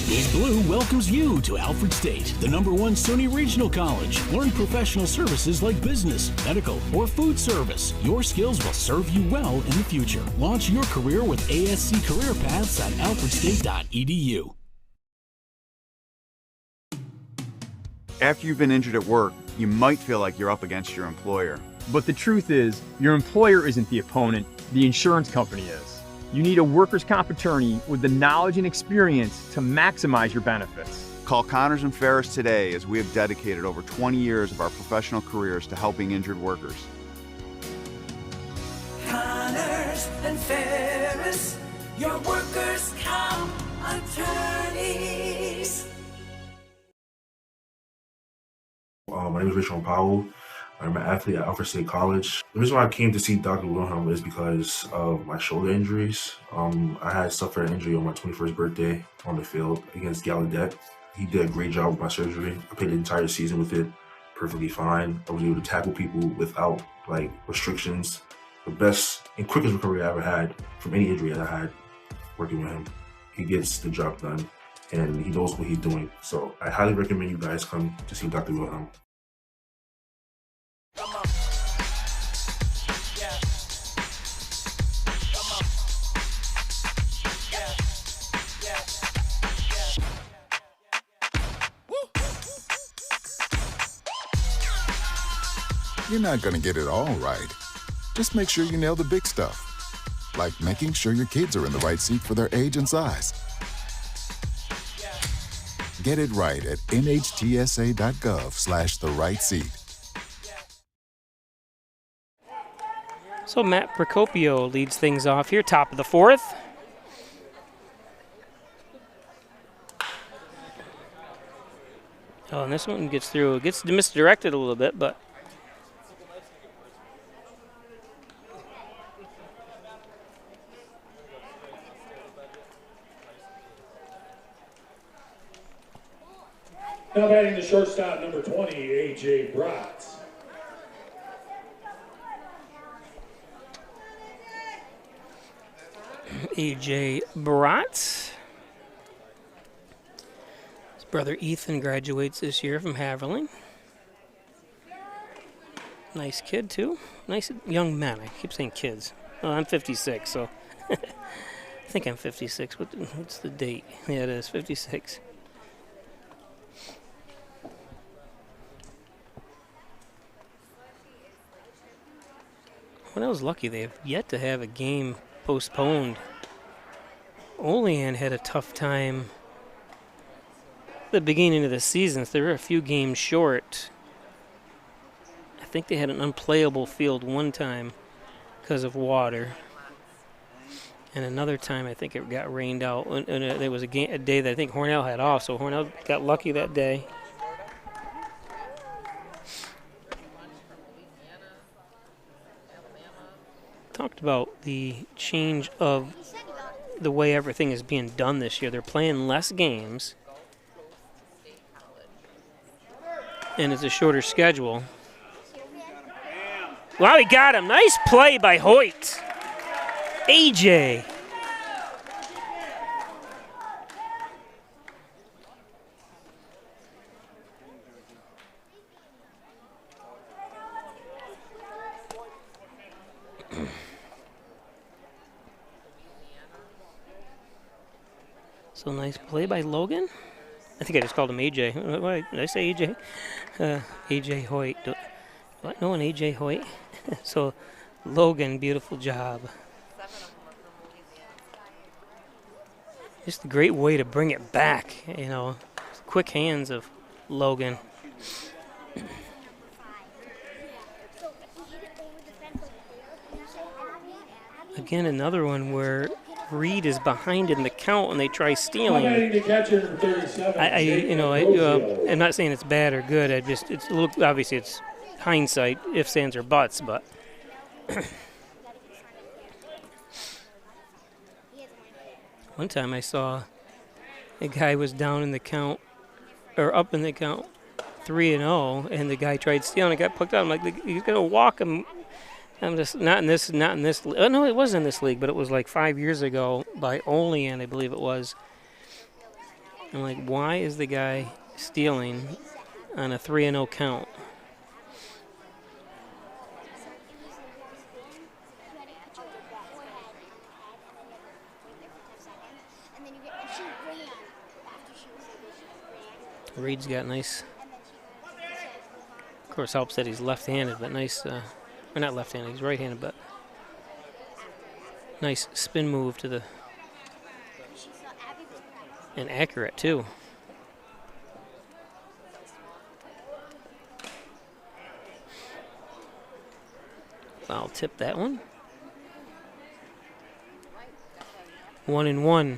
Big Blue welcomes you to Alfred State, the #1 SUNY Regional College. Learn professional services like business, medical, or food service. Your skills will serve you well in the future. Launch your career with ASC Career Paths at alfredstate.edu. After you've been injured at work, you might feel like you're up against your employer. But the truth is, your employer isn't the opponent, the insurance company is. You need a workers' comp attorney with the knowledge and experience to maximize your benefits. Call Connors and Ferris today, as we have dedicated over 20 years of our professional careers to helping injured workers. Connors and Ferris, your workers' comp attorneys. My name is Richard Powell. I'm an athlete at Alfred State College. The reason why I came to see Dr. Wilhelm is because of my shoulder injuries. I had suffered an injury on my 21st birthday on the field against Gallaudet. He did a great job with my surgery. I played the entire season with it perfectly fine. I was able to tackle people without restrictions. The best and quickest recovery I ever had from any injury that I had working with him. He gets the job done and he knows what he's doing. So I highly recommend you guys come to see Dr. Wilhelm. You're not going to get it all right. Just make sure you nail the big stuff, like making sure your kids are in the right seat for their age and size. Get it right at nhtsa.gov/the-right-seat. So Matt Procopio leads things off here, top of the 4th. Oh, and this one gets through. It gets misdirected a little bit, but now batting the shortstop, number 20, A.J. Brott. A.J. Brott. His brother Ethan graduates this year from Haverling. Nice kid, too. Nice young man. I keep saying kids. Well, I'm 56, so I think I'm 56. What's the date? Yeah, it is 56. Well, I was lucky. They have yet to have a game postponed. Olean had a tough time at the beginning of the season. So they were a few games short. I think they had an unplayable field one time because of water. And another time, I think it got rained out. And there was a day that I think Hornell had off, so Hornell got lucky that day. Talked about the change of the way everything is being done this year. They're playing less games, and it's a shorter schedule. Wow, he got him. Nice play by Hoyt. AJ. So nice play by Logan. I think I just called him AJ. What did I say AJ? AJ Hoyt. Do I know an AJ Hoyt? So Logan, beautiful job. Just a great way to bring it back, you know. Quick hands of Logan. Again, another one where Reed is behind in the count and they try stealing. I'm not saying it's bad or good. It's a little, obviously it's hindsight, ifs, ands, or buts, but One time I saw a guy was down in the count, or up in the count, 3-0, and the guy tried stealing. It got picked up. I'm like, he's gonna walk him. I'm just not in this. Oh no, it was in this league, but it was like 5 years ago by Olean, I believe it was. I'm like, why is the guy stealing on a 3-0 count? Reed's got nice. Of course, helps that he's left-handed, but nice. Or not left-handed, he's right-handed, but nice spin move to the. And accurate, too. I'll tip that one. 1-1.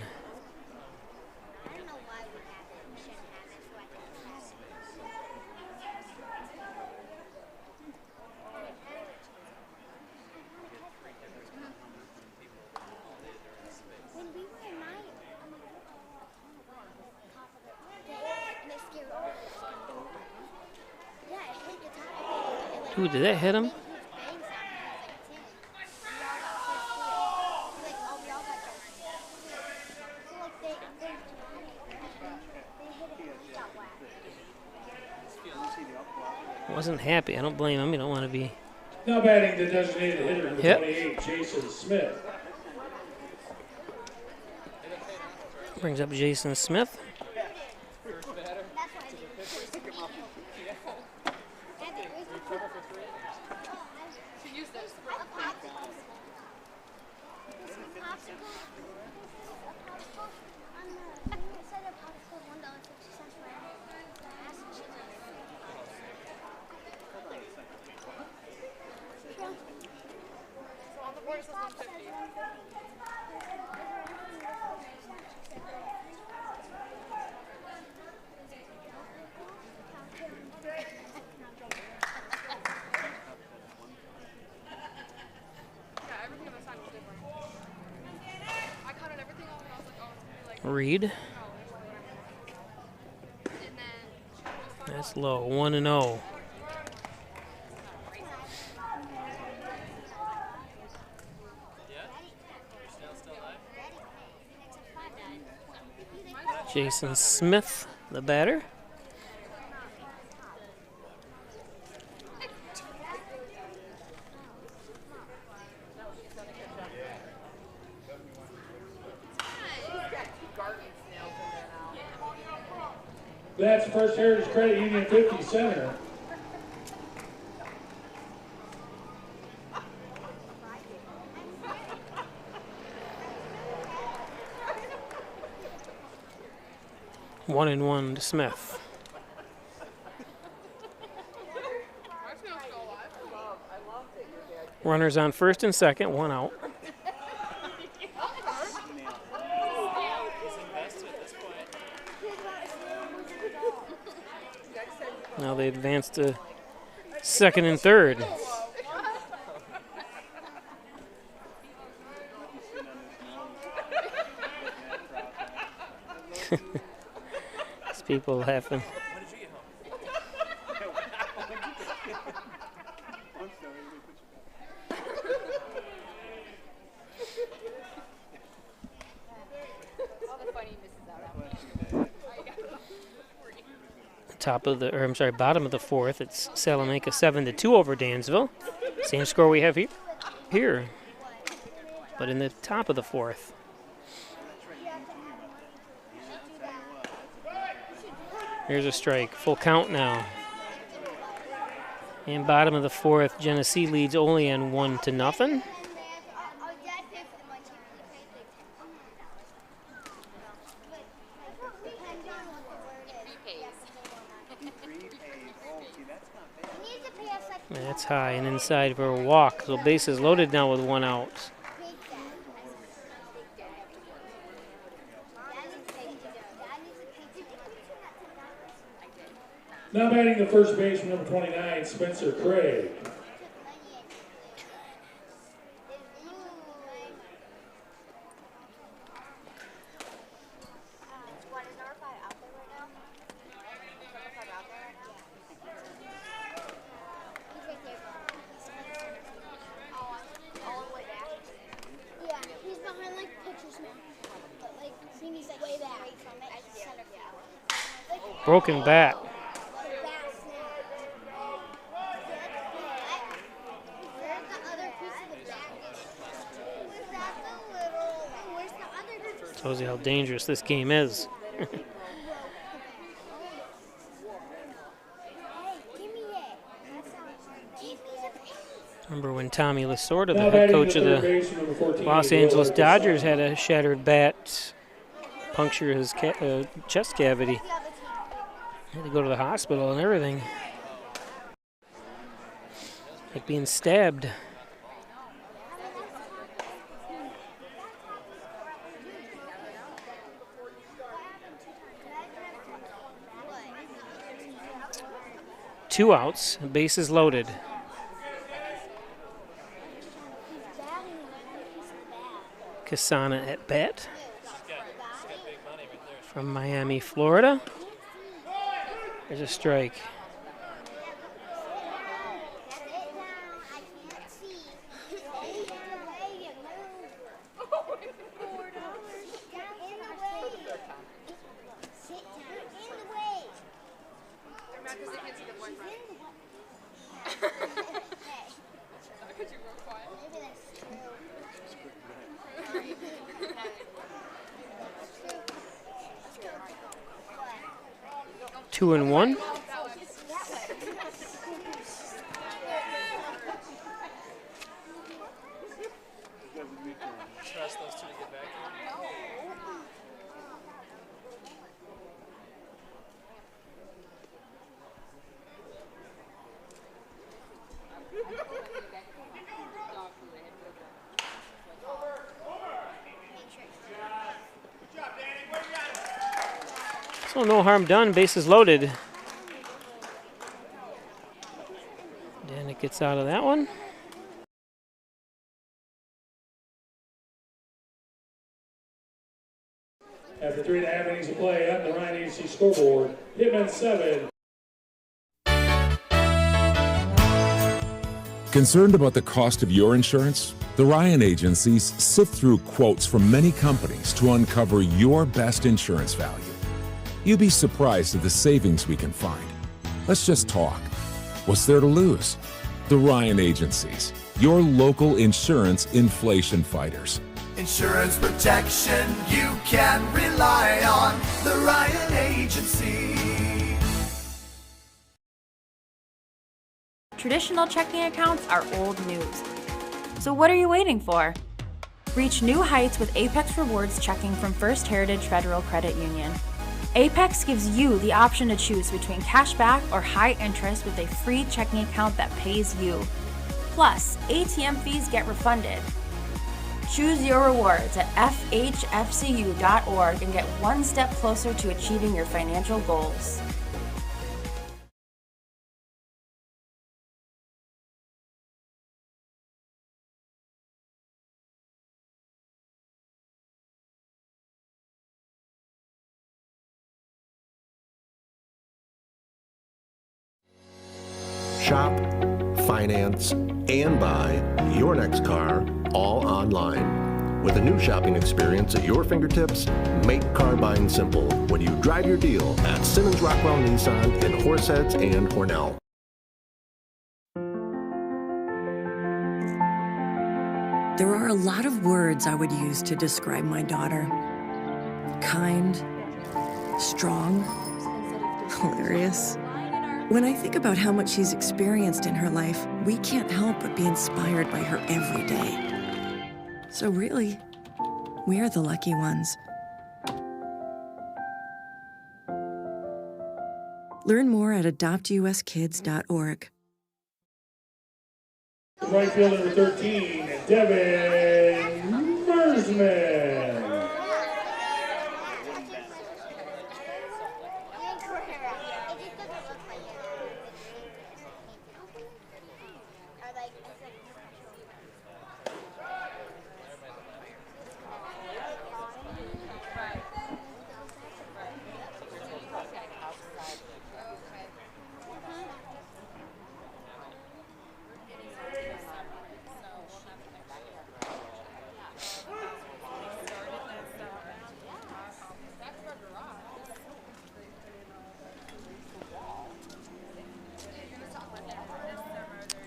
Ooh, did that hit him? Wasn't happy. I don't blame him. You don't want to be. Now batting the designated hitter, number 28, Jason Smith. Brings up Jason Smith. Reed. That's low. 1-0. Jason Smith, the batter. That's First Heritage Credit Union 50 center. One and one to Smith. Runners on first and second, one out. Now they advance to second and third. These people laughing. Bottom of the fourth. It's Salamanca 7-2 over Dansville. Same score we have here. But in the top of the fourth. Here's a strike. Full count now. And bottom of the fourth, Genesee leads Olean 1-0. That's high and inside for a walk. So bases loaded now with one out. Now batting the first baseman, number 29, Spencer Craig. Broken bat. Shows you how dangerous this game is. Remember when Tommy Lasorda, the head coach of the Los Angeles Dodgers, had a shattered bat puncture his chest cavity. Had to go to the hospital and everything. Like being stabbed. Two outs, bases loaded. Kasana at bat from Miami, Florida. There's a strike. Two and one. So no harm done, bases loaded. Danik gets out of that one. After 3.5 innings of play on the Ryan Agency scoreboard, Hitmen 7. Concerned about the cost of your insurance? The Ryan agencies sift through quotes from many companies to uncover your best insurance value. You'd be surprised at the savings we can find. Let's just talk. What's there to lose? The Ryan agencies, your local insurance inflation fighters. Insurance protection you can rely on. The Ryan Agency. Traditional checking accounts are old news. So what are you waiting for? Reach new heights with Apex Rewards checking from First Heritage Federal Credit Union. Apex gives you the option to choose between cash back or high interest with a free checking account that pays you. Plus, ATM fees get refunded. Choose your rewards at FHFCU.org and get one step closer to achieving your financial goals. Shop, finance, and buy your next car all online. With a new shopping experience at your fingertips, make car buying simple when you drive your deal at Simmons Rockwell Nissan in Horseheads and Hornell. There are a lot of words I would use to describe my daughter. Kind, strong, hilarious. When I think about how much she's experienced in her life, we can't help but be inspired by her every day. So really, we are the lucky ones. Learn more at adoptuskids.org. Right fielder number 13, Devin Mersman.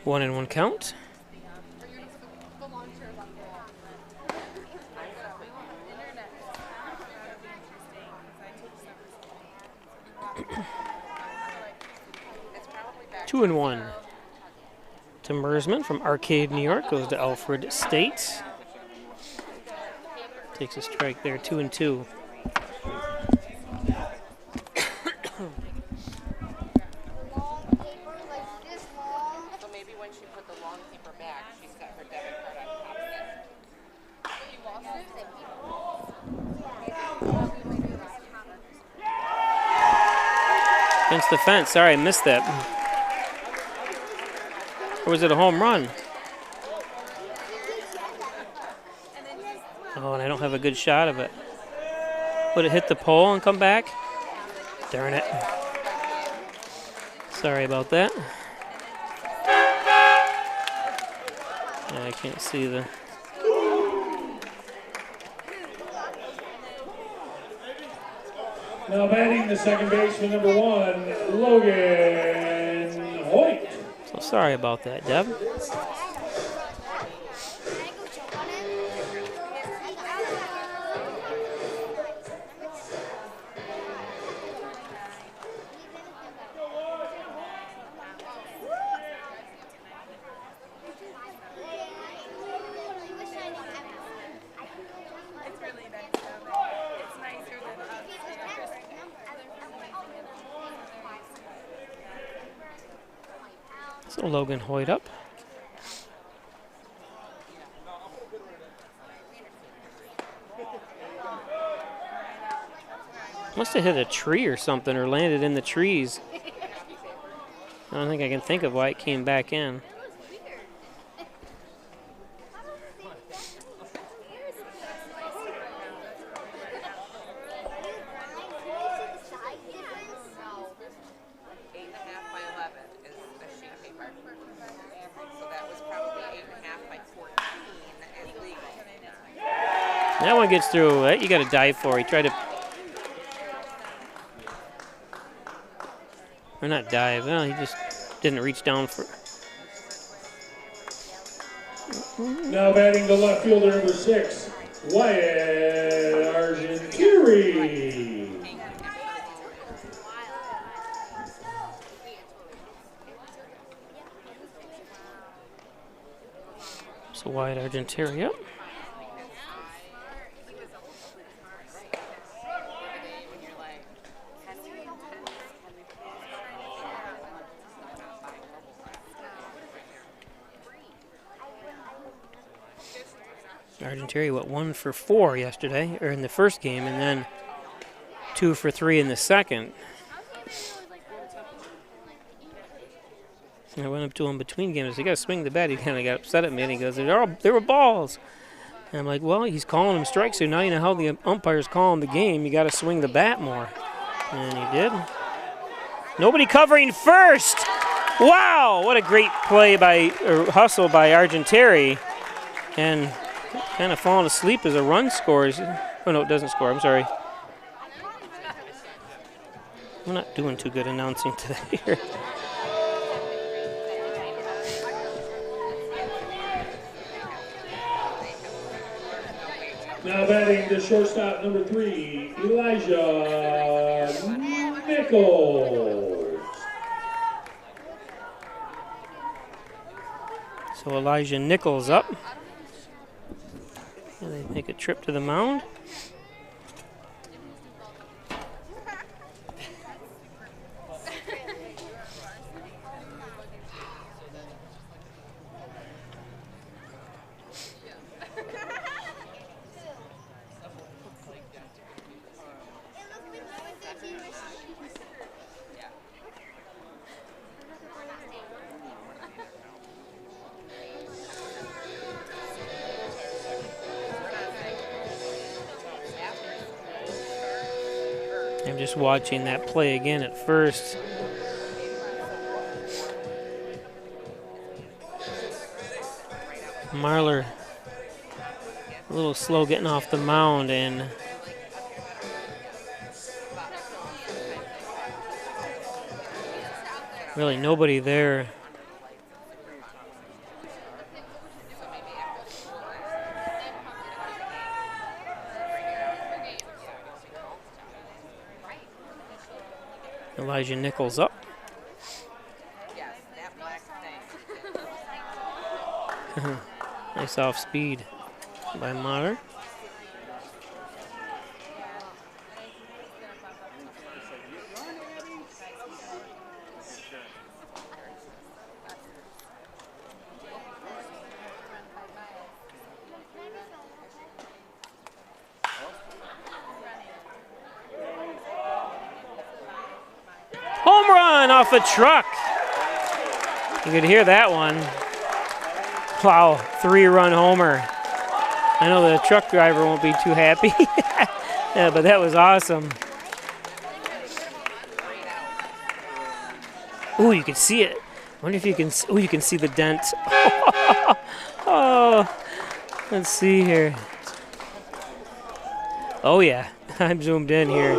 1-1 count. Two and 1. To Mersman from Arcade, New York, goes to Alfred State. Takes a strike there, 2 and 2. So maybe when she put the long paper back, she set her debit card on top of it. Against the fence. Sorry, I missed that. Or was it a home run? Oh, and I don't have a good shot of it. Would it hit the pole and come back? Darn it. Sorry about that. Yeah, I can't see the... Now batting the second baseman, number 1, Logan Hoyt. So sorry about that, Deb. So Logan Hoyt up. Must have hit a tree or something or landed in the trees. I don't think I can think of why it came back in. That one gets through. That you got to dive for. He tried to, or not dive. Well, he just didn't reach down for. Now batting the left fielder, number 6, Wyatt Argentieri. So Wyatt Argentieri up. Argentieri went 1 for 4 yesterday, or in the first game, and then 2 for 3 in the second. And I went up to him between games. I said, "You got to swing the bat." He kind of got upset at me, and he goes, "There were balls." And I'm like, "Well, he's calling them strikes, so now you know how the umpire's calling the game. You got to swing the bat more." And he did. Nobody covering first. Wow, what a great play by, or hustle by Argentieri. And kind of falling asleep as a run scores. Oh, no, it doesn't score. I'm sorry. I'm not doing too good announcing today here. Now batting the shortstop, number 3, Elijah Nichols. So Elijah Nichols up. And they make a trip to the mound. I'm just watching that play again at first. Marler a little slow getting off the mound, and really nobody there Elijah Nichols up. Yes, that black thing. Nice off speed by Motter. Home run off a truck. You could hear that one. Wow, 3-run homer. I know the truck driver won't be too happy. Yeah, but that was awesome. Ooh, you can see it. I wonder if you can. Ooh, you can see the dent. Oh, let's see here. Oh yeah, I'm zoomed in here.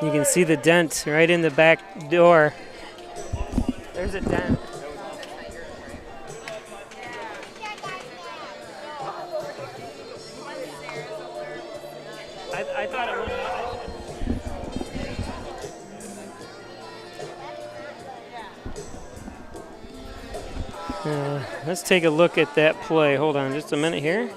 You can see the dent right in the back door. There's a dent. I thought it was. Let's take a look at that play. Hold on just a minute here.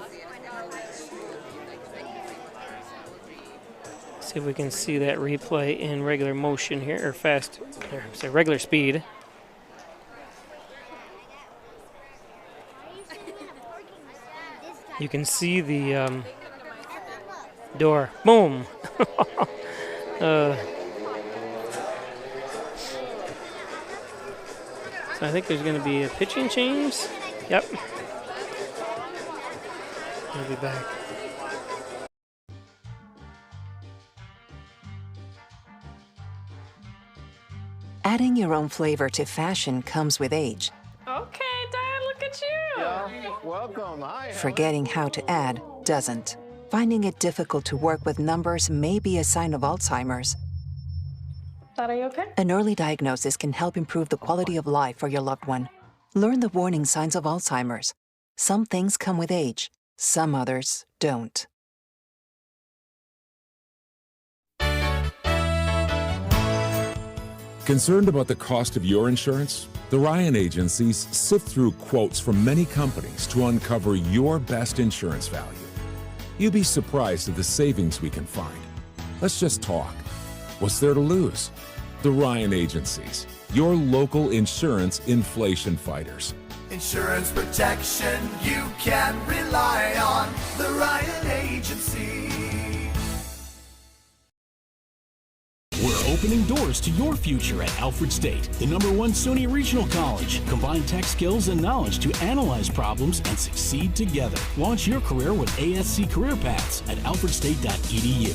See if we can see that replay in regular motion here, or fast, or say regular speed. You can see the door. Boom. So I think there's going to be a pitching change. Yep. We'll be back. Adding your own flavor to fashion comes with age. Okay, Dad, look at you. Yeah, welcome. Hi. Forgetting how to add doesn't. Finding it difficult to work with numbers may be a sign of Alzheimer's. Dad, are you okay? An early diagnosis can help improve the quality of life for your loved one. Learn the warning signs of Alzheimer's. Some things come with age, some others don't. Concerned about the cost of your insurance? The Ryan agencies sift through quotes from many companies to uncover your best insurance value. You'd be surprised at the savings we can find. Let's just talk. What's there to lose? The Ryan agencies, your local insurance inflation fighters. Insurance protection you can rely on. The Ryan Agency. We're opening doors to your future at Alfred State, the #1 SUNY Regional College. Combine tech skills and knowledge to analyze problems and succeed together. Launch your career with ASC Career Paths at alfredstate.edu.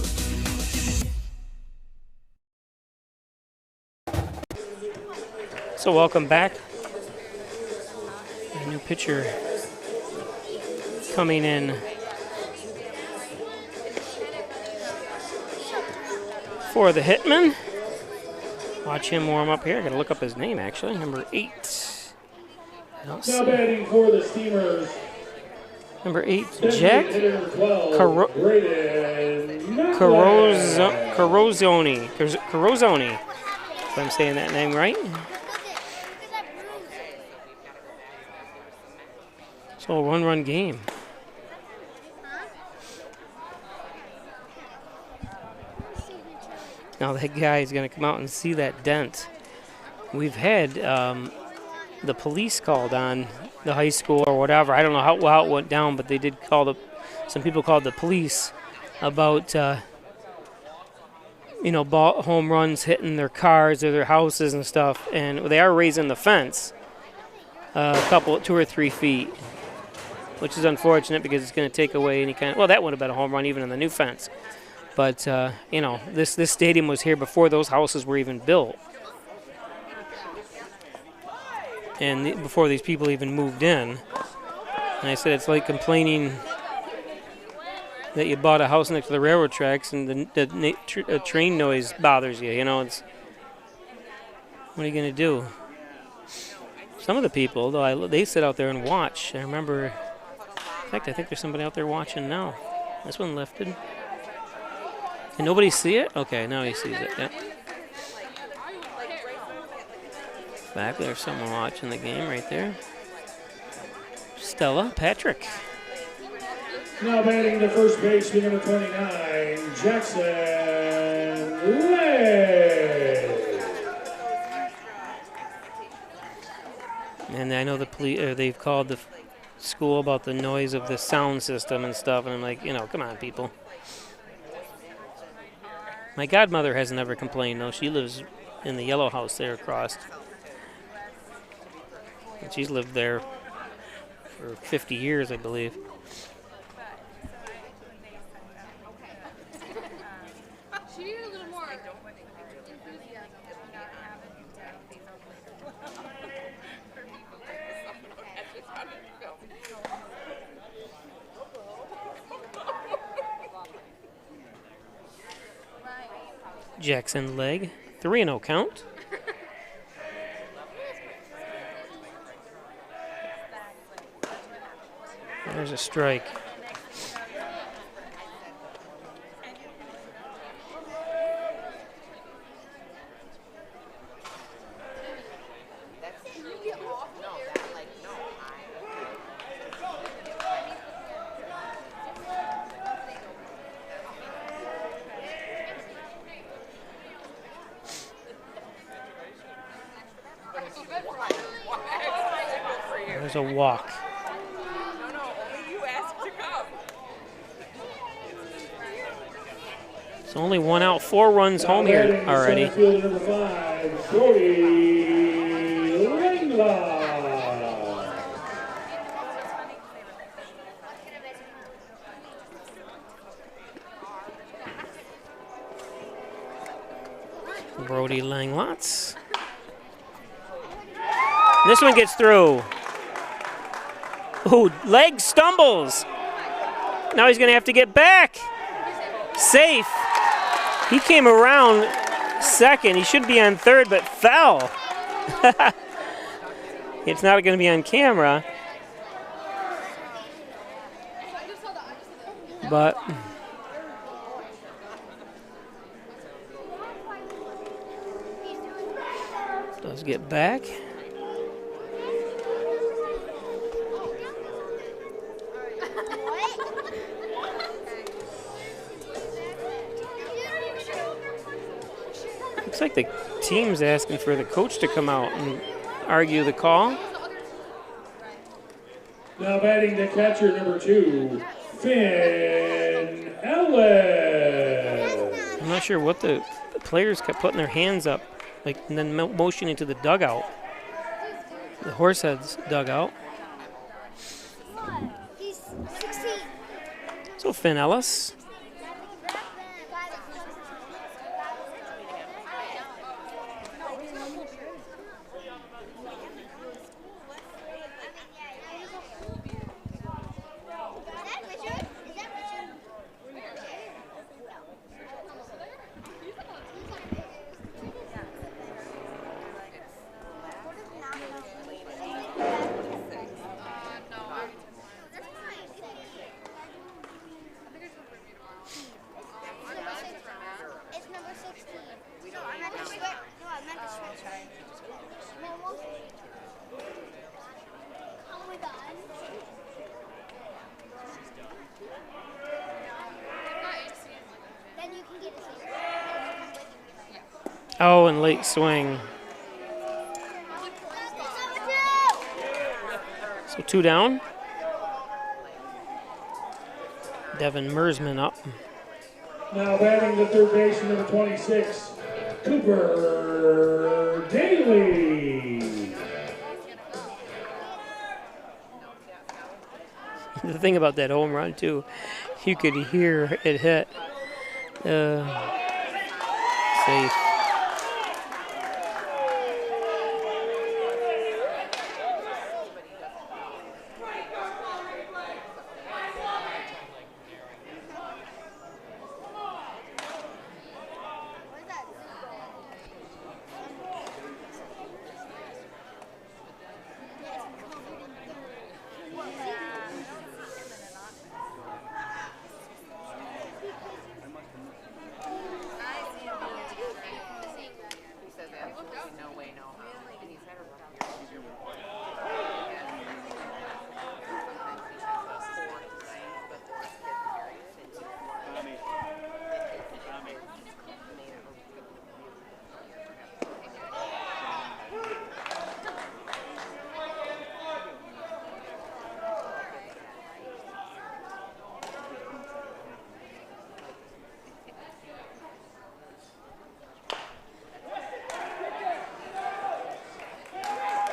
So welcome back. A new pitcher coming in for the Hitmen. Watch him warm up here. I gotta look up his name actually. Number 8. Now batting for the Steamers. Number 8, Jack Carozoni. If I'm saying that name right. So a 1-run game. Now that guy is going to come out and see that dent. We've had the police called on the high school or whatever. I don't know how it went down, but they did call some people called the police about home runs hitting their cars or their houses and stuff. And they are raising the fence a couple, 2 or 3 feet, which is unfortunate because it's going to take away any kind of, well, that would have been a home run even in the new fence. But, this stadium was here before those houses were even built. And before these people even moved in. And I said it's like complaining that you bought a house next to the railroad tracks and the train noise bothers you. It's, what are you going to do? Some of the people, though, they sit out there and watch. I remember, in fact, I think there's somebody out there watching now. This one lifted. Can nobody see it? Okay, now he sees it. Yeah. Back there's someone watching the game right there. Stella Patrick. Now batting the first baseman, number 29, Jackson Legg. And I know the police, they've called the school about the noise of the sound system and stuff, and I'm like, you know, come on, people. My godmother has never complained, though. She lives in the yellow house there across. And she's lived there for 50 years, I believe. She needed a little more enthusiasm. Jackson Legg, 3-0 count. There's a strike. There's a walk. It's only 1 out, 4 runs home here already. Number 5, Brody Langlaw. Brody Langlots. This one gets through. Ooh, Legg stumbles. Now he's going to have to get back. Safe. He came around second. He should be on third, but fell. It's not going to be on camera. But does get back. Looks like the team's asking for the coach to come out and argue the call. Now batting the catcher, number 2, Finn Ellis. I'm not sure what the players kept putting their hands up, like, and then motioning to the dugout, the Horseheads dugout. He's 16. So Finn Ellis. Oh, and late swing. So 2 down. Devin Mersman up. Now batting the third baseman, number 26, Cooper Daly. The thing about that home run, too, you could hear it hit. Safe.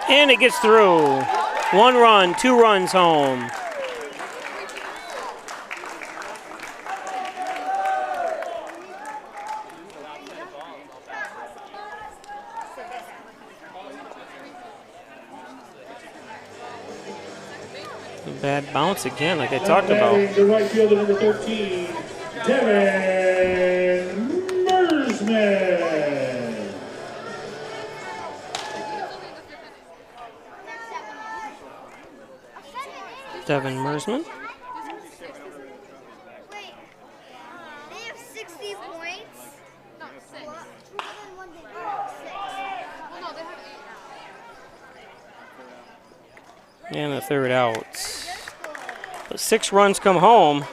And it gets through. 1 run, 2 runs home. Bad bounce again, like I talked about. The right fielder, number 13, Devin Mersman. Devin Mersman. Wait, they have 60 points? No, 6. Well, no, they have 8. And the third out. But 6 runs come home.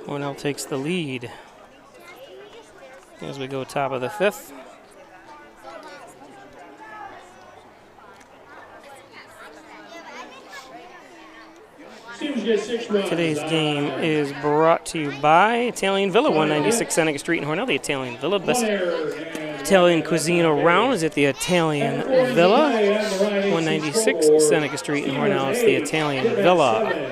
Hornell takes the lead as we go top of the 5th. Today's game is brought to you by Italian Villa, 196 Seneca Street in Hornell. The Italian Villa, best Italian cuisine around is at the Italian Villa, 196 Seneca Street in Hornell. It's the Italian Villa.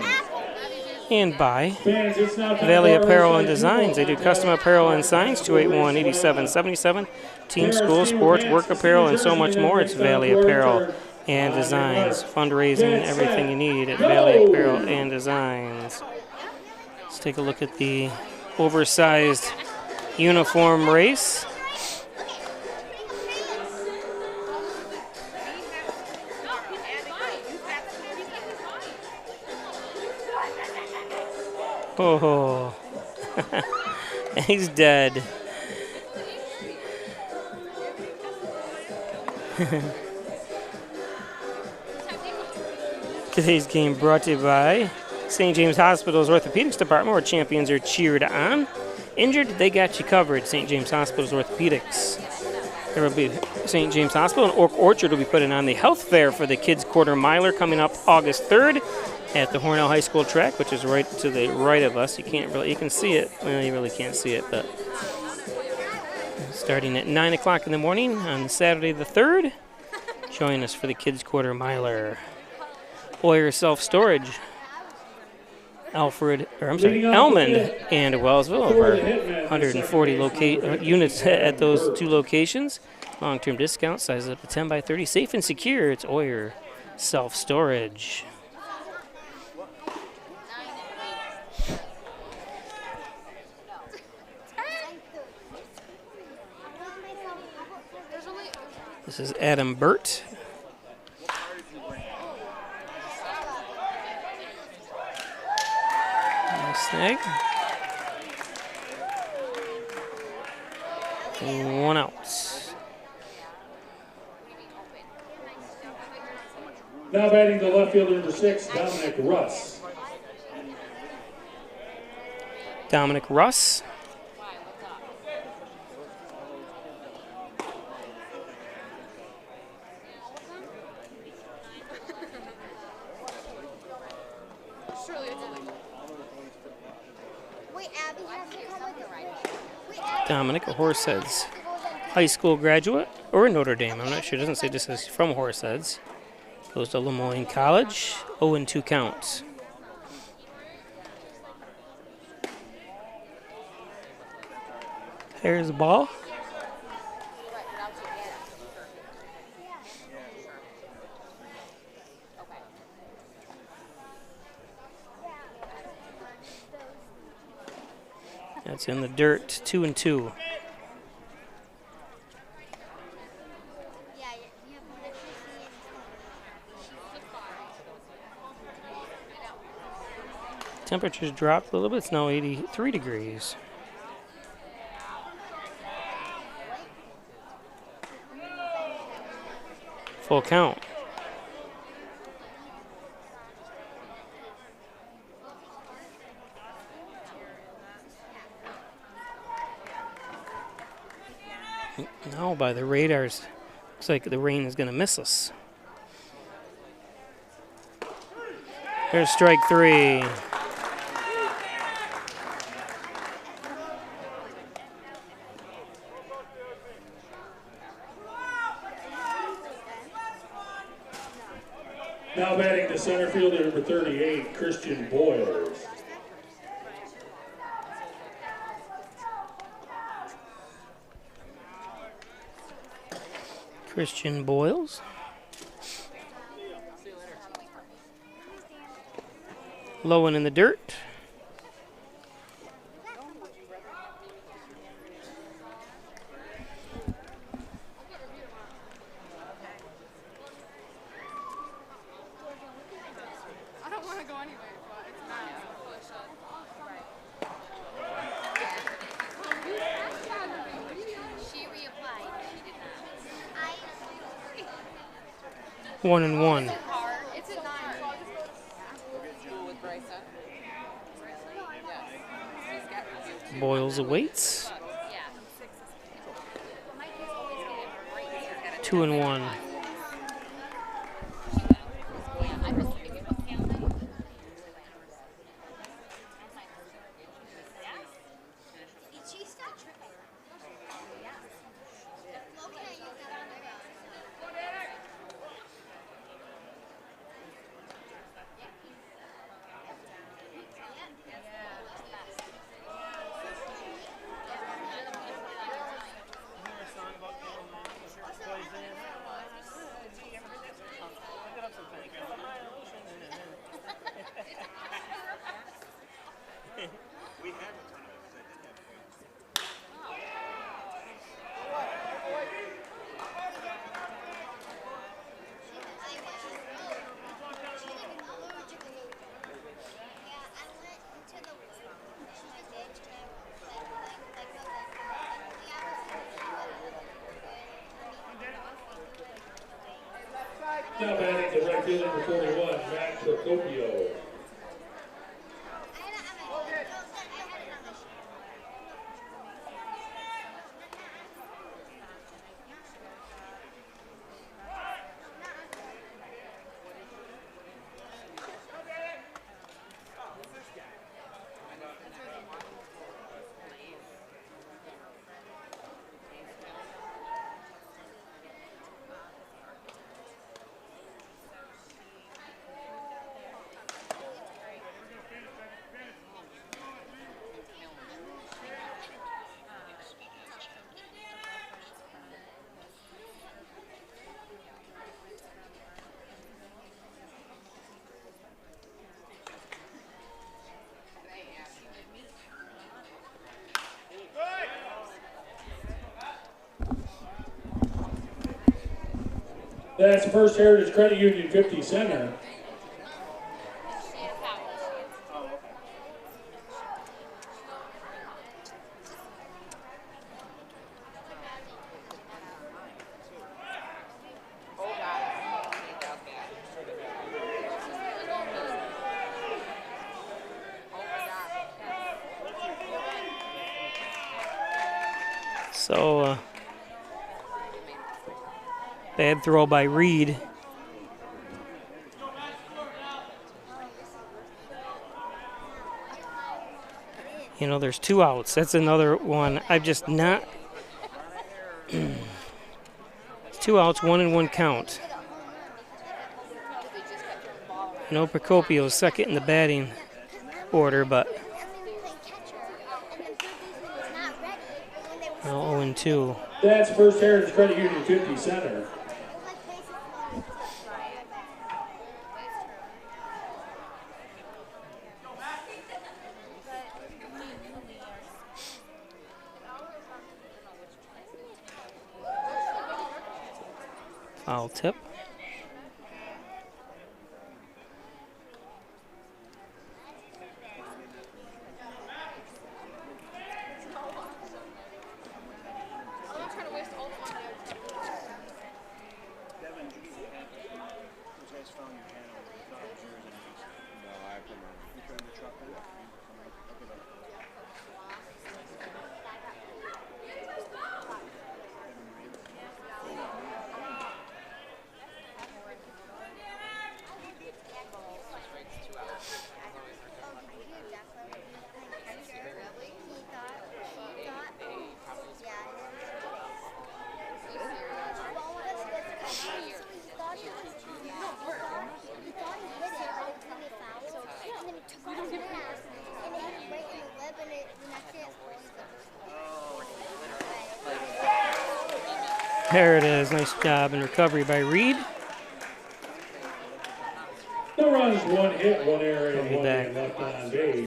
And by Valley Apparel and Designs. They do custom apparel and signs, 281-8777. Team, school, sports, work apparel, and so much more. It's Valley Apparel and Designs. Fundraising, everything you need at Valley Apparel and Designs. Let's take a look at the oversized uniform race. Oh, he's dead. Today's game brought to you by St. James Hospital's Orthopedics Department, where champions are cheered on. Injured, they got you covered. St. James Hospital's Orthopedics. There will be St. James Hospital and Oak Orchard will be putting on the health fair for the kids' quarter miler coming up August 3rd at the Hornell High School track, which is right to the right of us. You can see it. Well, you really can't see it, but starting at 9 o'clock in the morning on Saturday the 3rd. Join us for the kids' quarter miler. Boyer Self-Storage, Elmond and Wellsville, over 140 units at those 2 locations. Long-term discount, sizes up to 10 by 30, safe and secure. It's Boyer Self-Storage. This is Adam Burt. Snag. 1 out. Now batting the left fielder, number 6, Dominic Russ. Dominic Russ. Dominic, a Horseheads high school graduate, or Notre Dame, I'm not sure. It doesn't say this is from Horseheads. Goes to Lemoyne College, 0-2 counts. There's the ball. That's in the dirt, 2-2. Temperatures dropped a little bit. It's now 83 degrees. Full count. Now by the radars, looks like the rain is going to miss us. There's strike 3. center fielder, number 38, Christian Boyles. Christian Boyles. Low one in the dirt. I don't want to go anyway, but it's not. She reapplied. She did not. 1-1. It's a 9. With Bryson. Yes. He's got review too. Boyles awaits. 2-1. Now batting the right fielder, number 41, Matt Procopio. That's First Heritage Credit Union 50 center. So, bad throw by Reed. You know, there's 2 outs. That's another one. I'm just not. 2 outs, 1-1 count. You know, Procopio's second in the batting order, but. Well, 0-2. That's First Heritage Credit Union 50 center. Foul tip. There it is. Nice job in recovery by Reed. The run's one hit, one error, and one back. man left on base.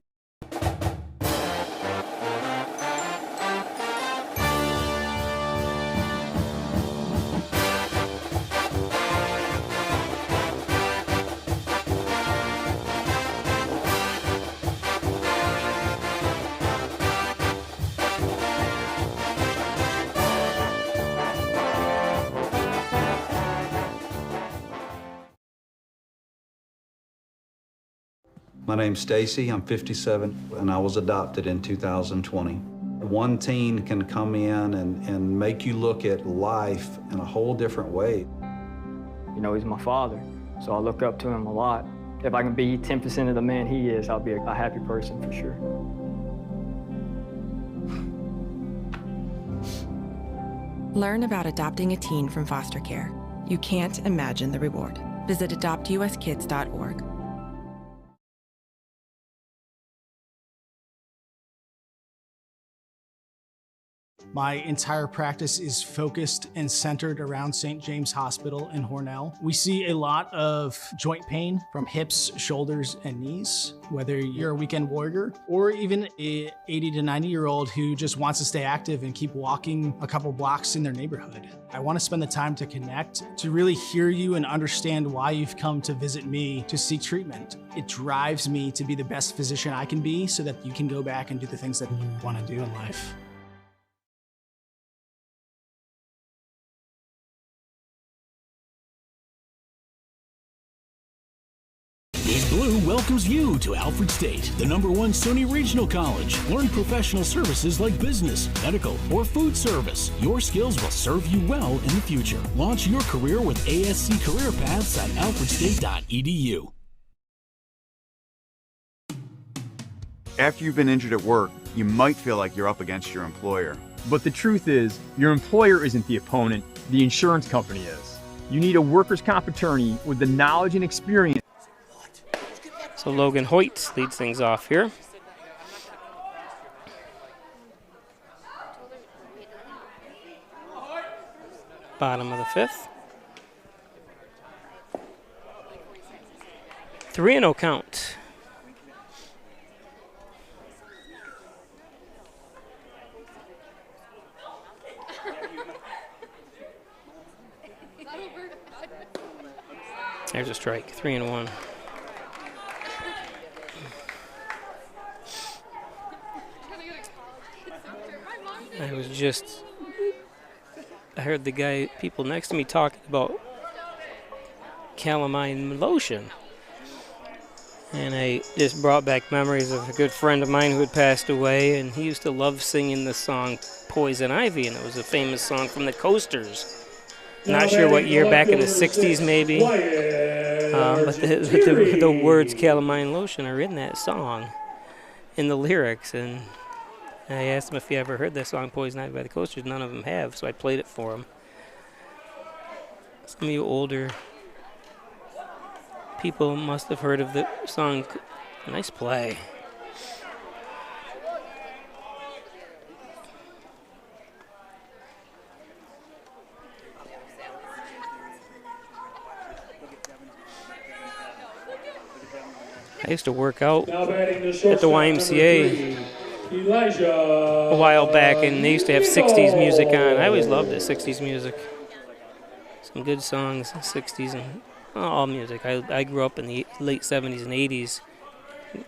My name's Stacy, I'm 57, and I was adopted in 2020. One teen can come in and make you look at life in a whole different way. You know, he's my father, so I look up to him a lot. If I can be 10% of the man he is, I'll be a happy person for sure. Learn about adopting a teen from foster care. You can't imagine the reward. Visit adoptuskids.org. My entire practice is focused and centered around St. James Hospital in Hornell. We see a lot of joint pain from hips, shoulders, and knees, whether you're a weekend warrior or even a 80 to 90-year-old who just wants to stay active and keep walking a couple blocks in their neighborhood. I want to spend the time to connect, to really hear you and understand why you've come to visit me to seek treatment. It drives me to be the best physician I can be so that you can go back and do the things that you want to do in life. Big Blue welcomes you to Alfred State, the #1 SUNY Regional College. Learn professional services like business, medical, or food service. Your skills will serve you well in the future. Launch your career with ASC Career Paths at alfredstate.edu. After you've been injured at work, you might feel like you're up against your employer. But the truth is, your employer isn't the opponent, the insurance company is. You need a workers' comp attorney with the knowledge and experience. So Logan Hoyt leads things off here. Bottom of the 5th. 3-0 count. There's a strike, 3-1. I heard the people next to me talking about calamine lotion. And I just brought back memories of a good friend of mine who had passed away, and he used to love singing the song Poison Ivy, and it was a famous song from the Coasters. Not sure what year, back in the 60s maybe. But the words calamine lotion are in that song, in the lyrics, and I asked him if he ever heard that song, Poison Ivy by the Coasters. None of them have, so I played it for him. Some of you older people must have heard of the song. Nice play. I used to work out at the YMCA a while back, and they used to have 60s music on. I always loved the 60s music. Some good songs, 60s, and all music. I grew up in the late 70s and 80s,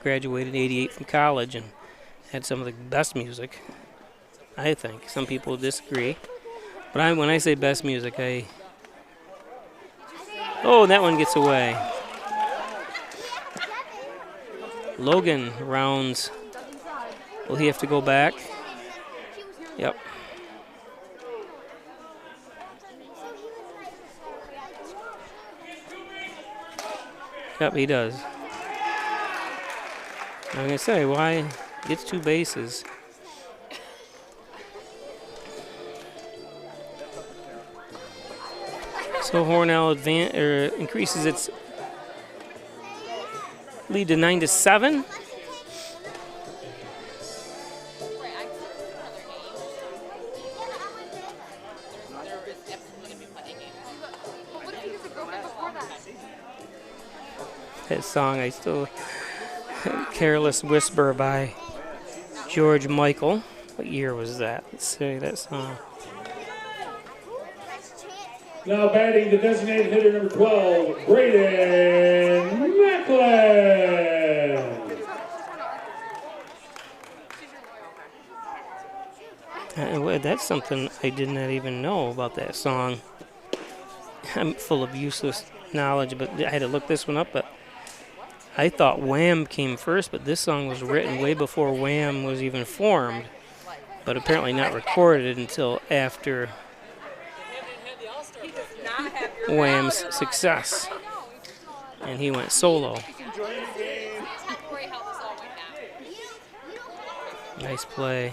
graduated in 88 from college, and had some of the best music, I think. Some people disagree. But when I say best music, oh, that one gets away. Logan rounds. Will he have to go back? Yep. Yep, he does. I'm going to say, why? Gets 2 bases. So Hornell increases its lead to 9-7. that song. I still Careless Whisper by George Michael. What year was that? Let's see that song. Now batting the designated hitter number 12, Braden Macklin. That's something I did not even know about that song. I'm full of useless knowledge, but I had to look this one up. But I thought Wham came first, but this song was written way before Wham was even formed, but apparently not recorded until after Wham's success, and he went solo. Nice play.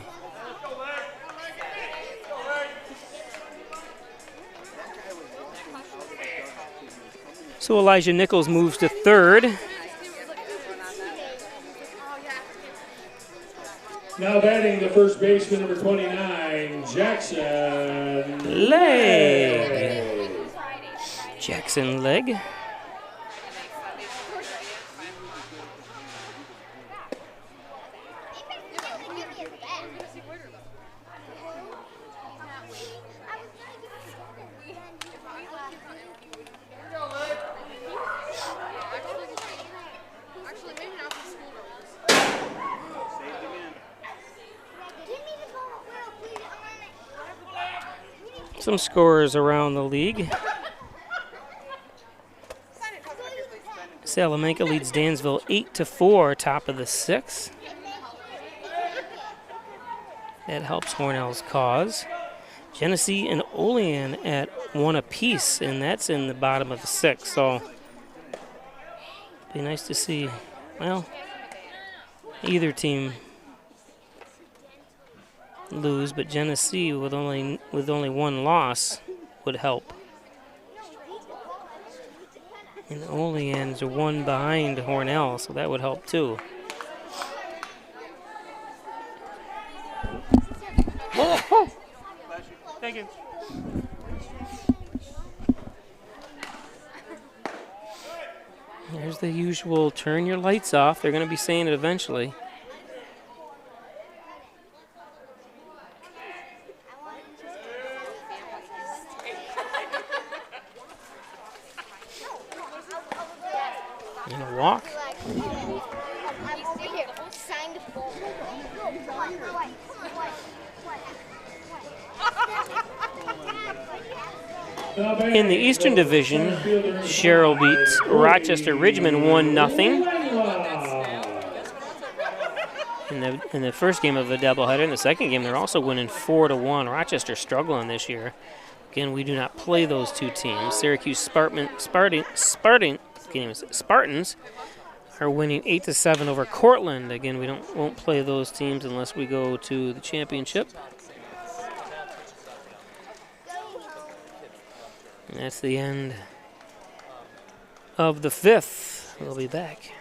So Elijah Nichols moves to third. Now batting the first baseman, number 29, Jackson Legg. Jackson Legg. Some scorers around the league. Salamanca leads Dansville 8-4, top of the sixth. That helps Hornell's cause. Genesee and Olean at 1 apiece, and that's in the bottom of the sixth. So, be nice to see, well, either team lose, but Genesee with only one loss would help. And the Oleans are one behind Hornell, so that would help too. Thank you. There's the usual turn your lights off. They're going to be saying it eventually. And a walk. In the Eastern Division, Sherrill beats Rochester Ridgeman 1-0. In the first game of the doubleheader. In the second game, they're also winning 4-1. Rochester struggling this year. Again, we do not play those two teams. Syracuse Spartans are winning 8-7 over Cortland. Again, we won't play those teams unless we go to the championship. And that's the end of the fifth. We'll be back.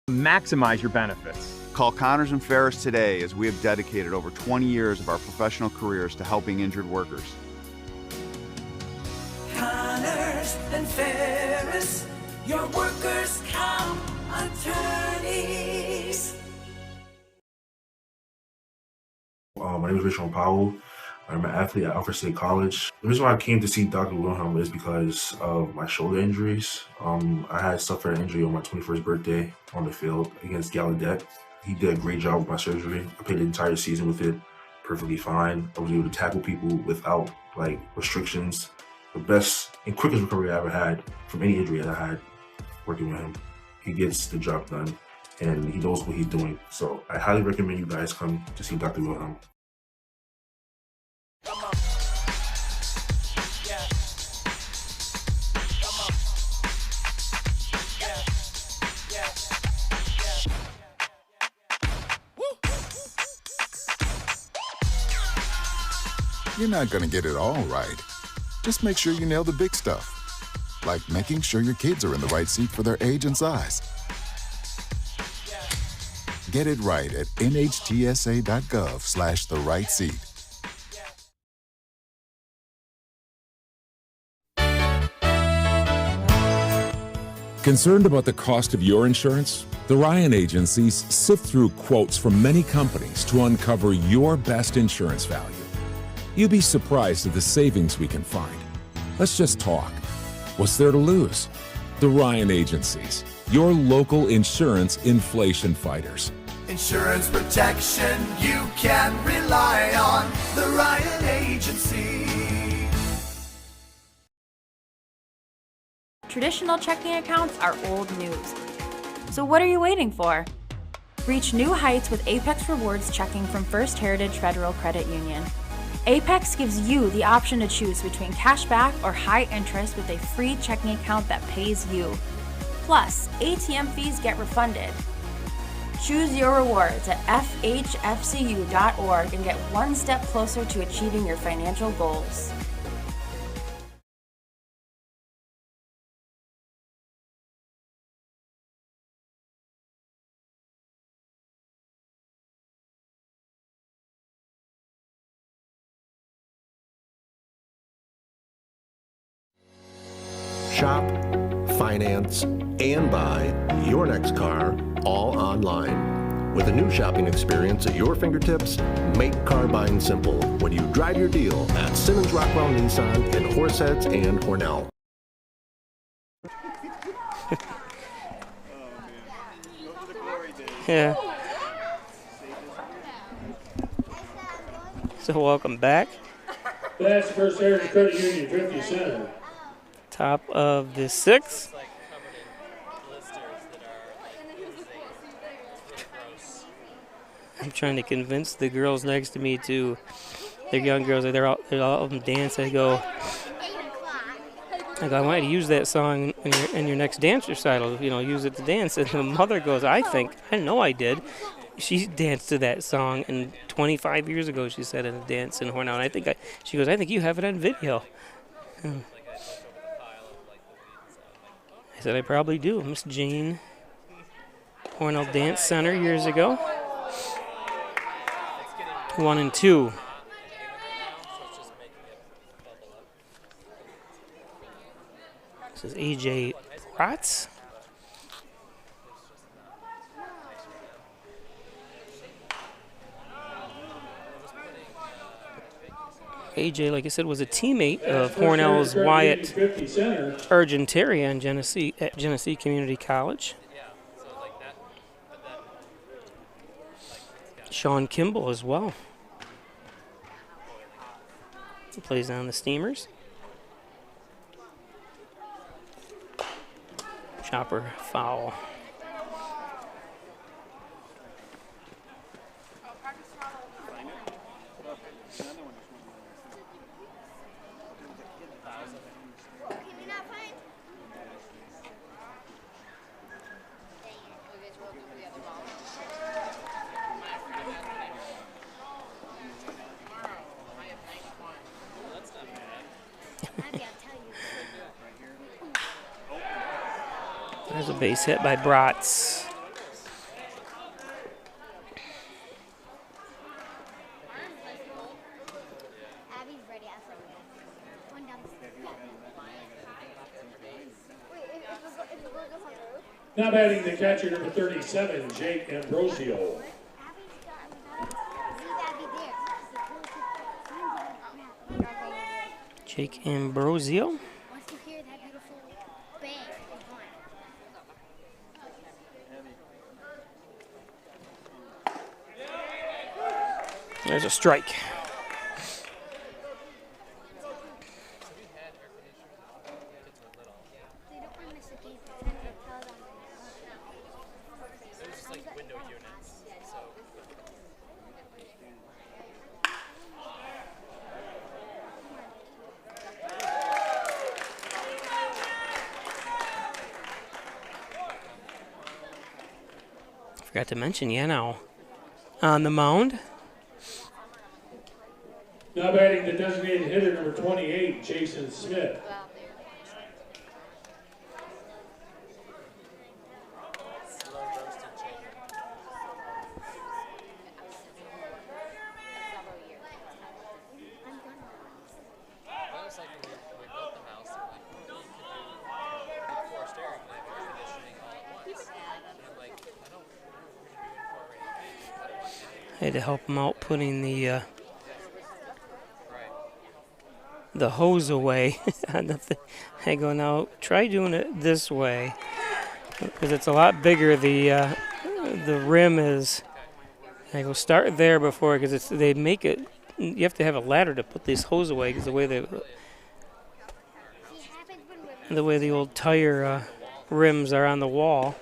Maximize your benefits. Call Connors and Ferris today, as we have dedicated over 20 years of our professional careers to helping injured workers. Connors and Ferris, your workers' comp attorneys. My name is Richard Powell. I'm an athlete at Alfred State College. The reason why I came to see Dr. Wilhelm is because of my shoulder injuries. I had suffered an injury on my 21st birthday on the field against Gallaudet. He did a great job with my surgery. I played the entire season with it perfectly fine. I was able to tackle people without restrictions. The best and quickest recovery I ever had from any injury that I had working with him. He gets the job done and he knows what he's doing. So I highly recommend you guys come to see Dr. Wilhelm. You're not going to get it all right. Just make sure you nail the big stuff, like making sure your kids are in the right seat for their age and size. Get it right at nhtsa.gov/the-right-seat. Concerned about the cost of your insurance? The Ryan agencies sift through quotes from many companies to uncover your best insurance value. You'd be surprised at the savings we can find. Let's just talk. What's there to lose? The Ryan agencies, your local insurance inflation fighters. Insurance protection you can rely on. The Ryan Agency. Traditional checking accounts are old news. So what are you waiting for? Reach new heights with Apex Rewards checking from First Heritage Federal Credit Union. Apex gives you the option to choose between cash back or high interest with a free checking account that pays you. Plus, ATM fees get refunded. Choose your rewards at FHFCU.org and get one step closer to achieving your financial goals. Shop, finance, and buy your next car all online. With a new shopping experience at your fingertips, make car buying simple when you drive your deal at Simmons Rockwell Nissan in Horseheads and Hornell. Yeah. So welcome back. That's First Heritage Credit Union, 50 Center. Top of the sixth. I'm trying to convince the girls next to me to, they're young girls, they're all of them dance. I go, I want you to use that song in your next dance recital, use it to dance. And the mother goes, I know I did. She danced to that song, and 25 years ago, she said, in a dance in Hornell. And she goes, I think you have it on video. I said, I probably do. Miss Jane, Hornell Dance Center years ago. 1 and 2. This is AJ Bratz. AJ, like I said, was a teammate of Hornell's Wyatt Argentaria at Genesee Community College. Sean Kimball as well. He plays on the Steamers. Chopper foul. There's a base hit by Bratz. Now batting the catcher, number 37, Jake Ambrosio. Jake Ambrosio. There's a strike. Forgot to mention Yano on the mound. Now batting the designated hitter, number 28, Jason Smith. I had to help him out putting the hose away on the thing. I go, now try doing it this way because it's a lot bigger. The rim is. I go start there before because they make it. You have to have a ladder to put this hose away because the way the old tire rims are on the wall.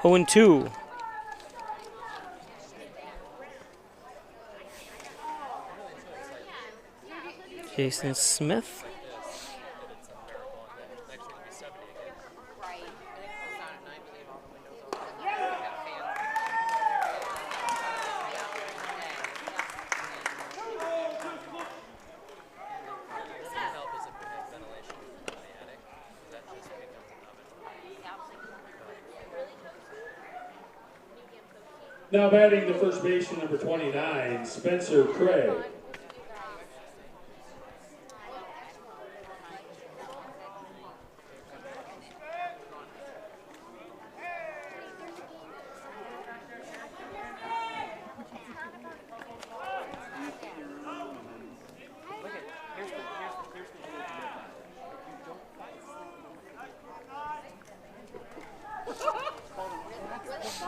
Oh, and 2. Jason Smith. Now batting the first baseman, number 29, Spencer Craig.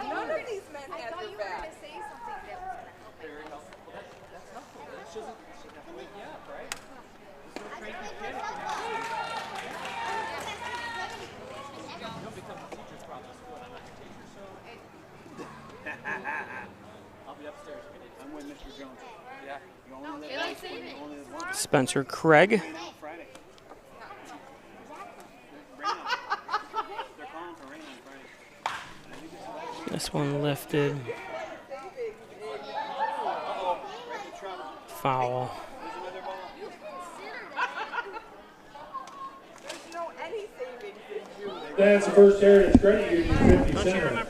None of these men had their back. Spencer Craig. This one lifted. Foul. That's the first heritage credit union, 57.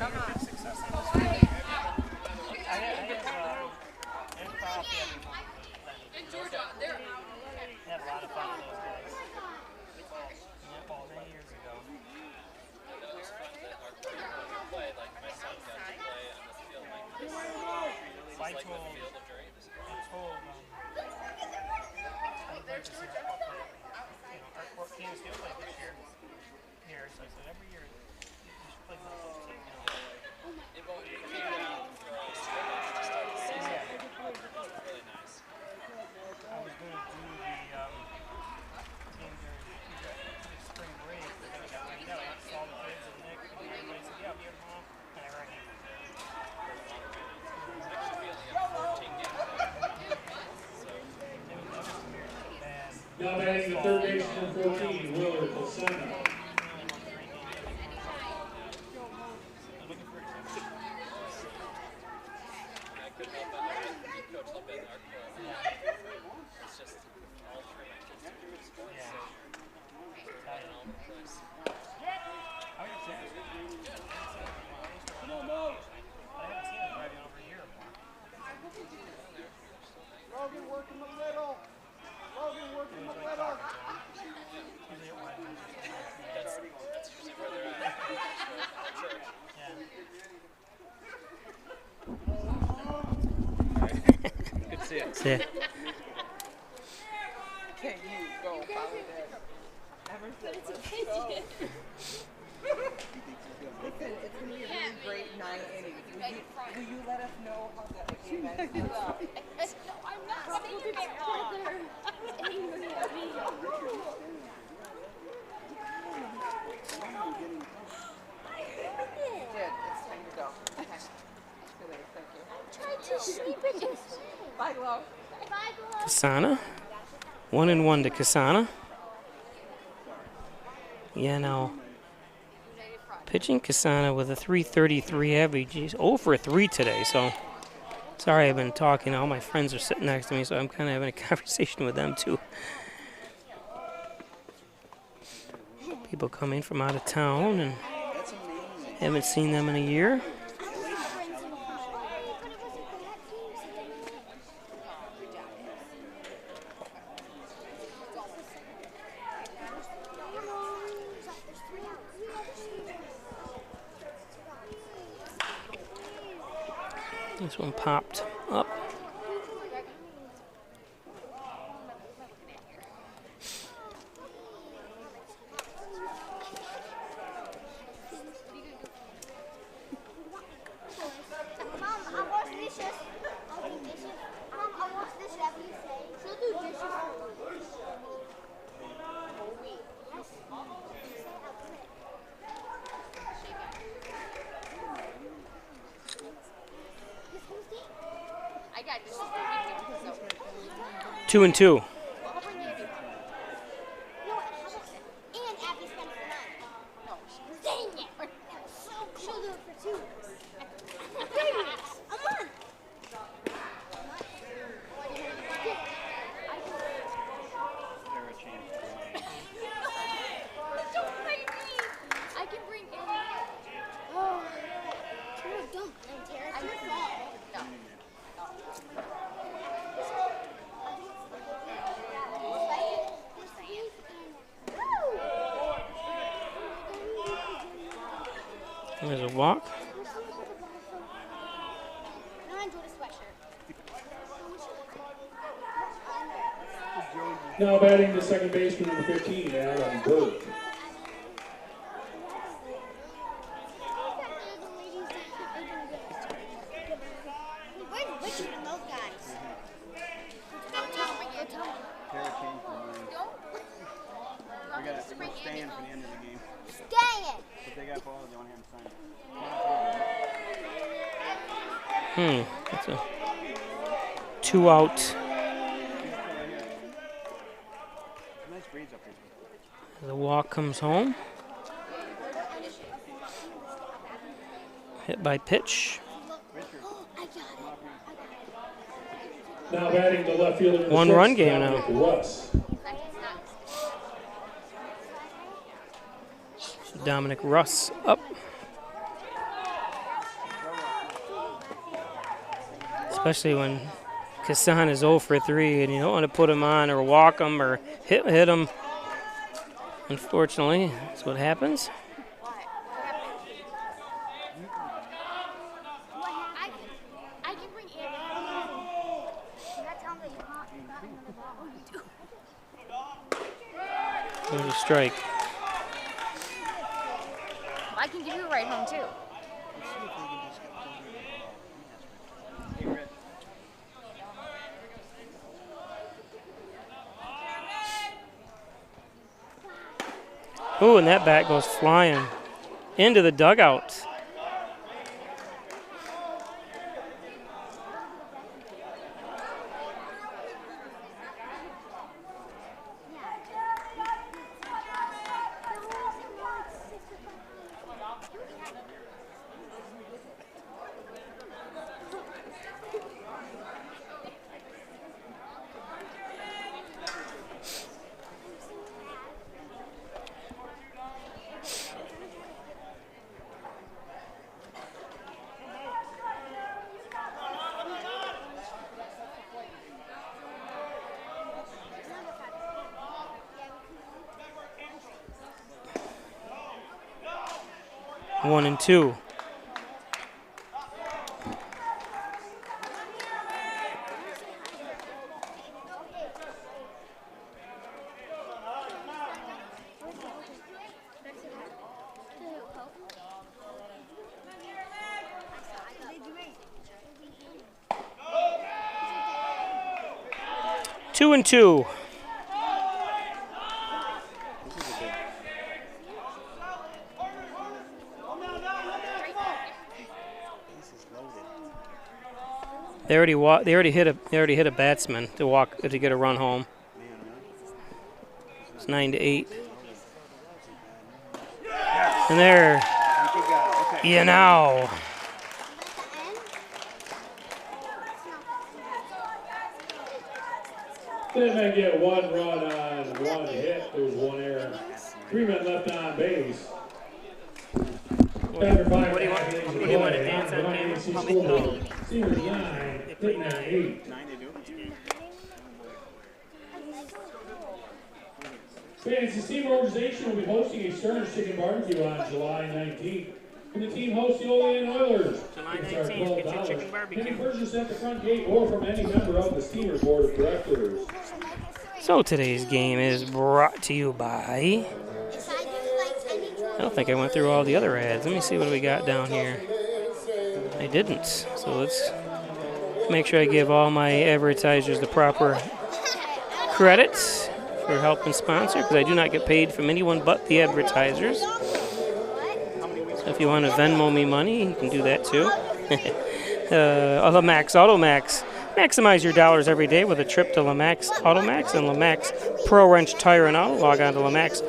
Now batting the third baseman, 14, Willard Posena. That's it. Can you go follow that? Ever since let's go. Listen, it's going to be a really great 9 innings. Will you let us know how that game ends? No, I'm not saying your brother. You did. It's time to go. Okay. See you later. Thank you. Tried to sleep in this. Bye, love. Bye, love. Kasana. 1-1 to Kasana. Yeah, now pitching Kasana with a 333 average. He's 0 for 3 today, so sorry I've been talking. All my friends are sitting next to me, so I'm kind of having a conversation with them too. People coming from out of town and haven't seen them in a year. This one popped up. Mom, I wash dishes. I'll do dishes. Mom, I wash dishes. Whatever you say. She'll do dishes. I got dishes for weekend, so. 2 and 2. I'll bring you. And Abby spent it for 9. No. Dang it. She'll do it for 2. A month. Don't make me. I can bring in. Oh. Don't. Tara, it's your fault. No. There's a walk. Now batting the second baseman, number 15, Adam Burke. Which of those guys? We got to stand for the end of the game. Stay it! If they got balls, they want to have them sign it. That's a 2 out. Nice breeze up here. The walk comes home. Hit by pitch. Now batting the left fielder. 1 run game now. Russ. Dominic Russ up. Especially when Kassan is 0 for 3 and you don't want to put him on or walk him or hit him. Unfortunately, that's what happens. I can bring Andy. There's a strike. I can give you a ride home too. Ooh, and that bat goes flying into the dugout. One and two. Two and two. They already hit a batsman to get a run home. It's 9-8. And there, now. Hitmen get 1 run on 1 hit. There was 1 error. 3 men left on base. What do you want to dance on camera? Steelers 9, Hitmen 8. Fantasy Team Organization will be hosting a Stern's Chicken Barbecue on July 19th. And the team hosts the Olean Oilers. July Tickets are 19th, get your $12. chicken barbecue. Can be purchased at the front gate or from any member of the Steamer Board of Directors. So today's game is brought to you by... I don't think I went through all the other ads. Let me see what we got down here. I didn't. So let's make sure I give all my advertisers the proper credits for helping sponsor, because I do not get paid from anyone but the advertisers. So if you want to Venmo me money, you can do that too. LaMax Automax. Maximize your dollars every day with a trip to LaMax Automax and LaMax Pro Wrench Tire and Auto. Log on to LaMax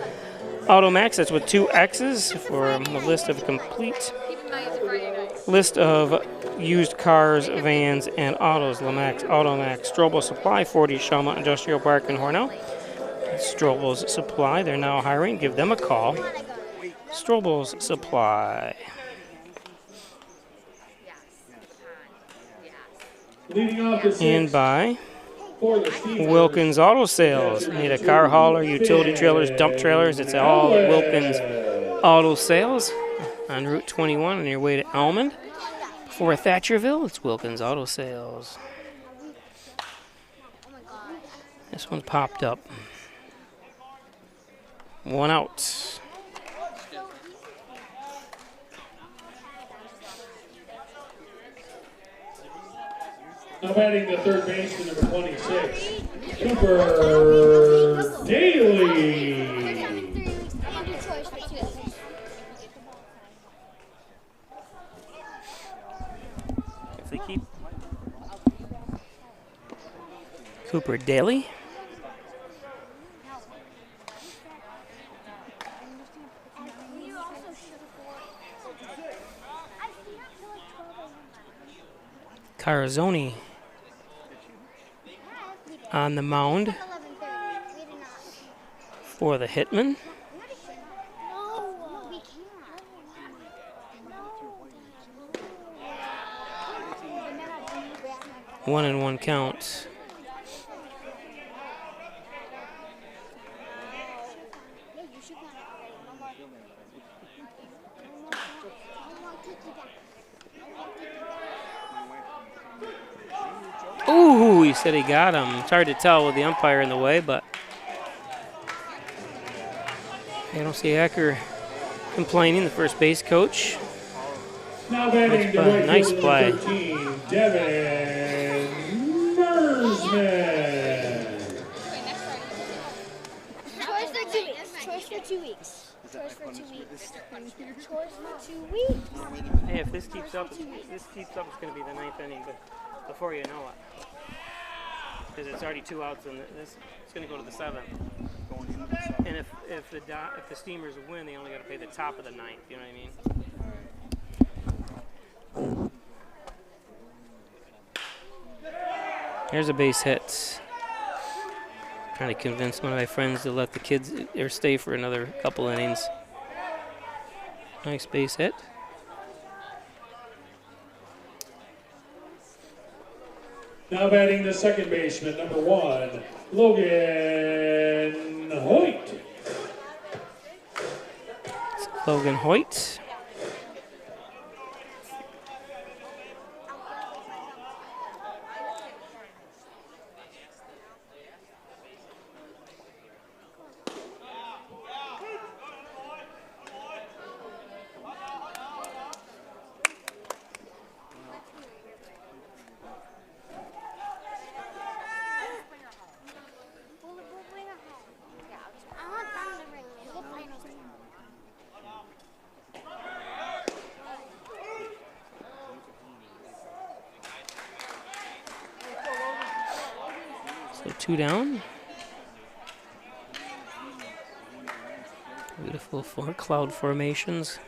Automax. That's with 2 X's for a list of complete list of used cars, vans, and autos. LaMax Automax. Strobel Supply, 40 Shelma Industrial Park in Hornell. Strobel's Supply. They're now hiring. Give them a call. Strobel's Supply. And by Wilkins Auto Sales. Need a car hauler, utility trailers, dump trailers. It's all at Wilkins Auto Sales on Route 21 on your way to Almond. Before Thatcherville, it's Wilkins Auto Sales. This one popped up. 1 out. Now batting the third baseman, number 26, Cooper Daly. If they keep Cooper Daly. Carazoni on the mound for the Hitmen. 1-1 count. Ooh, he said he got him. It's hard to tell with the umpire in the way, but I don't see Acker complaining, the first base coach. Now batting the right nice fielder, play. 13, Devin Mersman. Chores for 2 weeks. Chores for 2 weeks. Chores for 2 weeks. Chores for 2 weeks. Hey, if this keeps up, it's going to be the 9th inning, but before you know it, because it's already 2 outs, and this it's going to go to the 7th. And if the Steamers win, they only got to pay the top of the 9th. You know what I mean? Here's a base hit. Trying to convince one of my friends to let the kids or stay for another couple innings. Nice base hit. Now batting the second baseman, number 1, Logan Hoyt. Logan Hoyt. So 2 down. Beautiful cloud formations.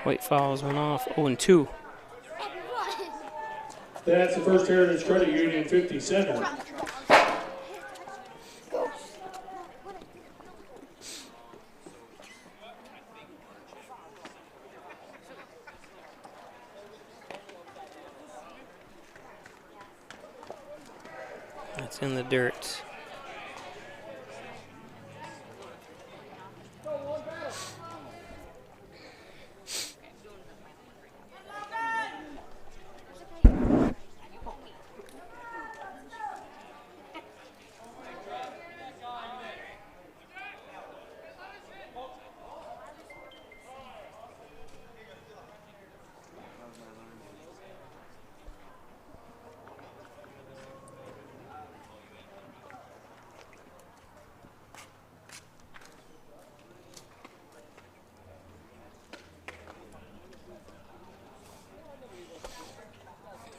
White fouls went off. 0-2. That's the First Heritage Credit Union 50 center. It's in the dirt.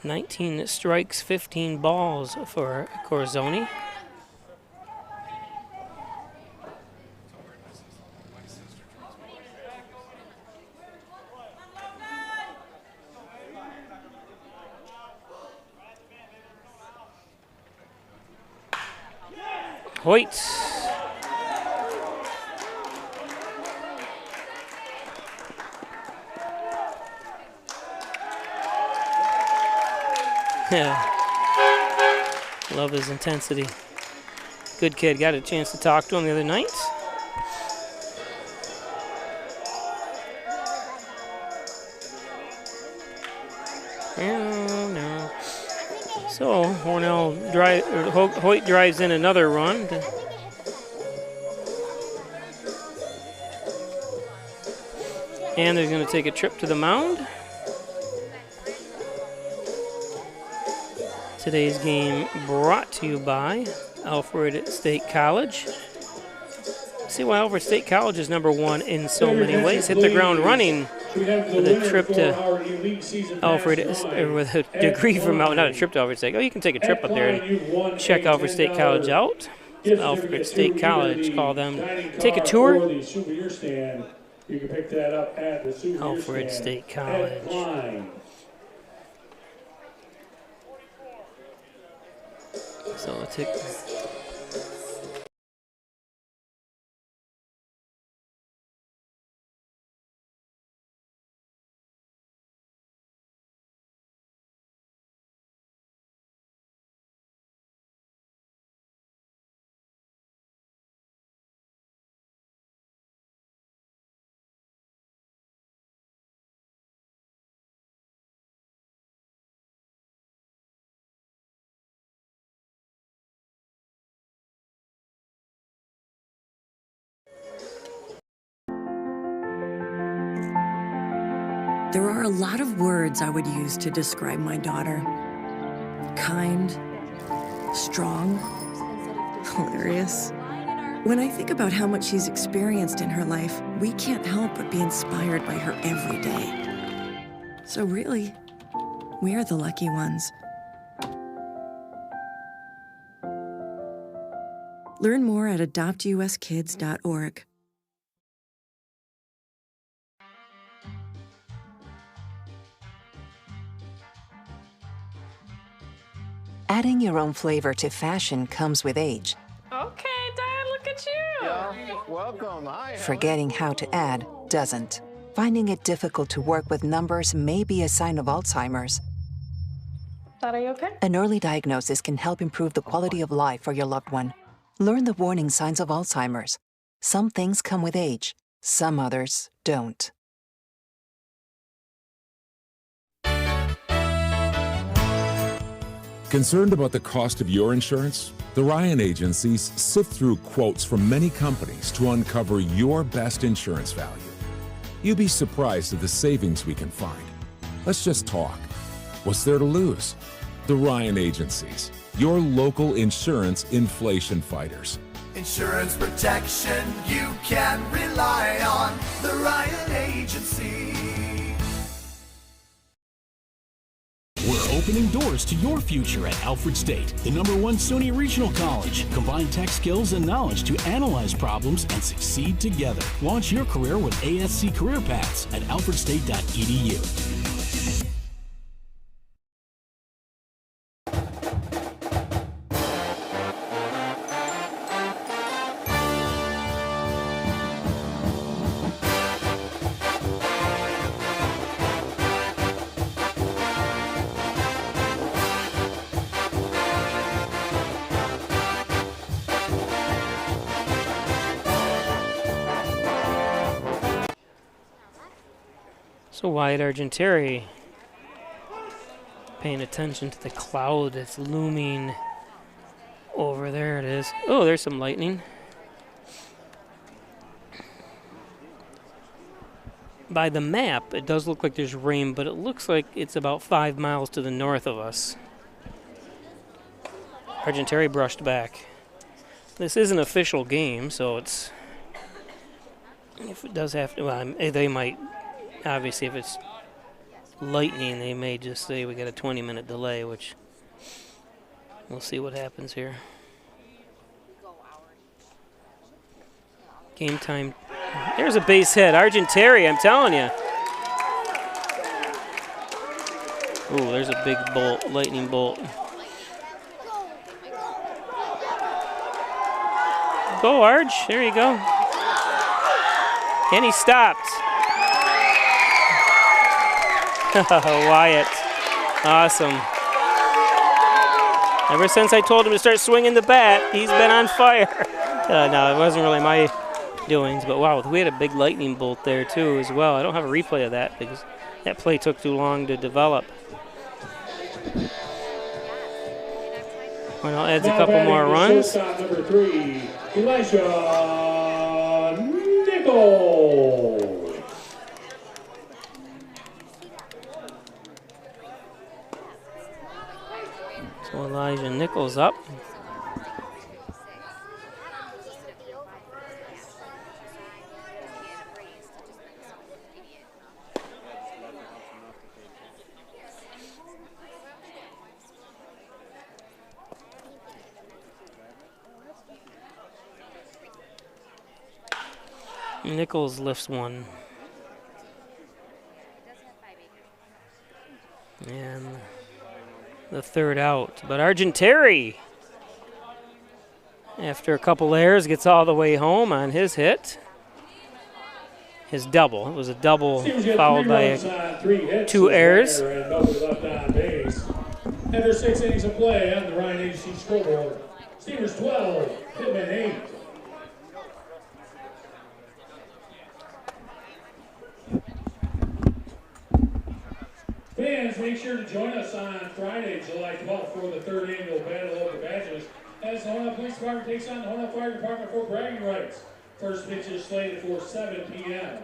"19 strikes, 15 balls" for Corzoni. Hoyt. Yeah. Love his intensity. Good kid. Got a chance to talk to him the other night. No. So Hoyt drives in another run. And they're going to take a trip to the mound. Today's game brought to you by Alfred State College. See why Alfred State College is #1 in so many ways. Hit the ground running with a trip to Alfred, or with a degree from not a trip to Alfred State. Oh, you can take a trip up there and check Alfred State College out. Alfred State College, call them. Take a tour. You can pick that up at the souvenir Alfred stand State College. at Klein. So I'll take. There are a lot of words I would use to describe my daughter. Kind, strong, hilarious. When I think about how much she's experienced in her life, we can't help but be inspired by her every day. So really, we are the lucky ones. Learn more at adoptuskids.org. Adding your own flavor to fashion comes with age. Okay, Dad, look at you. Yeah, welcome. Hi. Forgetting how to add doesn't. Finding it difficult to work with numbers may be a sign of Alzheimer's. Dad, are you okay? An early diagnosis can help improve the quality of life for your loved one. Learn the warning signs of Alzheimer's. Some things come with age, some others don't. Concerned about the cost of your insurance? The Ryan agencies sift through quotes from many companies to uncover your best insurance value. You'd be surprised at the savings we can find. Let's just talk. What's there to lose? The Ryan agencies, your local insurance inflation fighters. Insurance protection you can rely on. The Ryan Agency. We're opening doors to your future at Alfred State, the #1 SUNY Regional College. Combine tech skills and knowledge to analyze problems and succeed together. Launch your career with ASC Career Paths at alfredstate.edu. So Wyatt Argenteri paying attention to the cloud that's looming over there. It is. Oh, there's some lightning. By the map, it does look like there's rain, but it looks like it's about 5 miles to the north of us. Argenteri brushed back. This is an official game, so it's... If it does have to... Well, they might... Obviously, if it's lightning, they may just say we got a 20-minute delay, which... We'll see what happens here. Game time. There's a base hit. Argenteri, I'm telling you. Ooh, there's a big bolt, lightning bolt. Go, Arj. There you go. And he stopped. Wyatt. Awesome. Ever since I told him to start swinging the bat, he's been on fire. No, it wasn't really my doings, but wow, we had a big lightning bolt there too as well. I don't have a replay of that because that play took too long to develop. Hornell adds a couple more runs. Shortstop number 3, Elijah Nichols. So Elijah Nichols up. Nichols lifts one. And the third out. But Argenteri, after a couple errors, gets all the way home on his hit. His double. It was a double followed by 2 errors. After 6 innings of play on the Ryan Agency scoreboard, Steelers 12, Hitmen 8. Fans, make sure to join us on Friday, July 12th for the 3rd annual Battle of the Badges as the Hornell Police Department takes on the Hornell Fire Department for bragging rights. First pitch is slated for 7 p.m.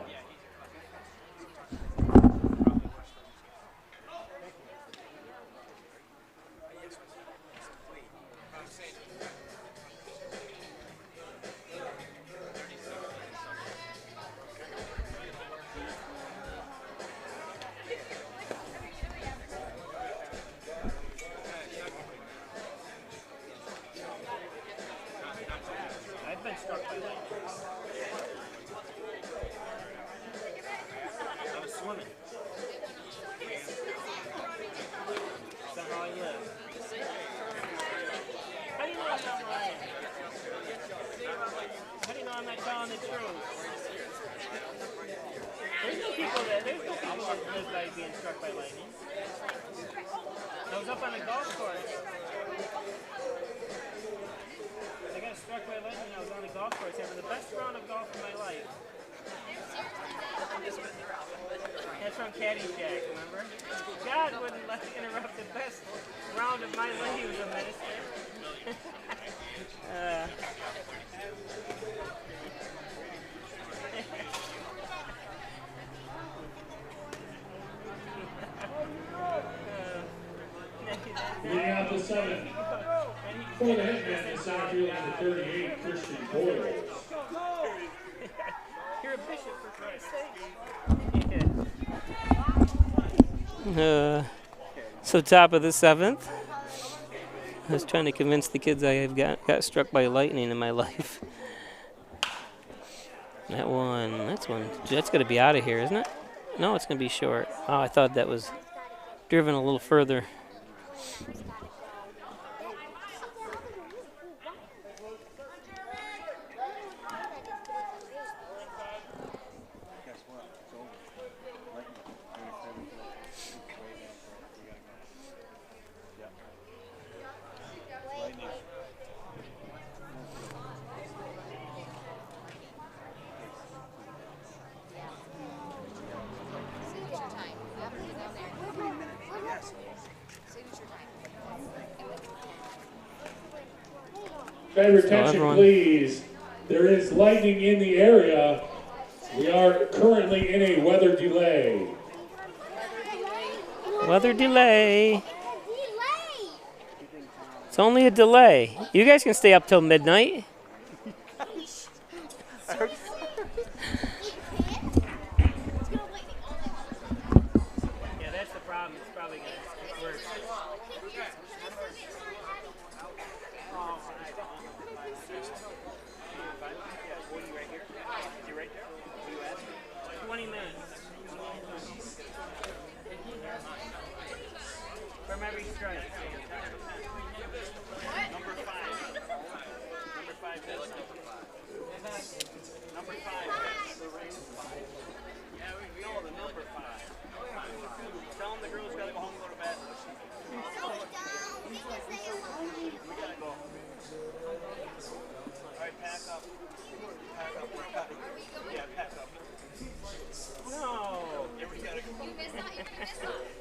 Leading out the 7th. For the Hitmen, the center field number 38, Christian Boyles. You're a bishop for Christ's sake. So top of the 7th. I was trying to convince the kids I have got struck by lightning in my life. That's going to be out of here, isn't it? No, it's going to be short. Oh, I thought that was driven a little further. Driver attention, please. There is lightning in the area. We are currently in a weather delay. Weather delay. It's only a delay. You guys can stay up till midnight. Yeah, that's the problem. It's probably going to get worse. From every strike. Number 5. Number 5 does Number 5 Yeah, we know the number 5. Tell them the girls gotta go home and go to bed. We gotta go. Alright, pack up. Pack up. We're cutting. Yeah, pack up. No! Yeah, we gotta go. You missed out.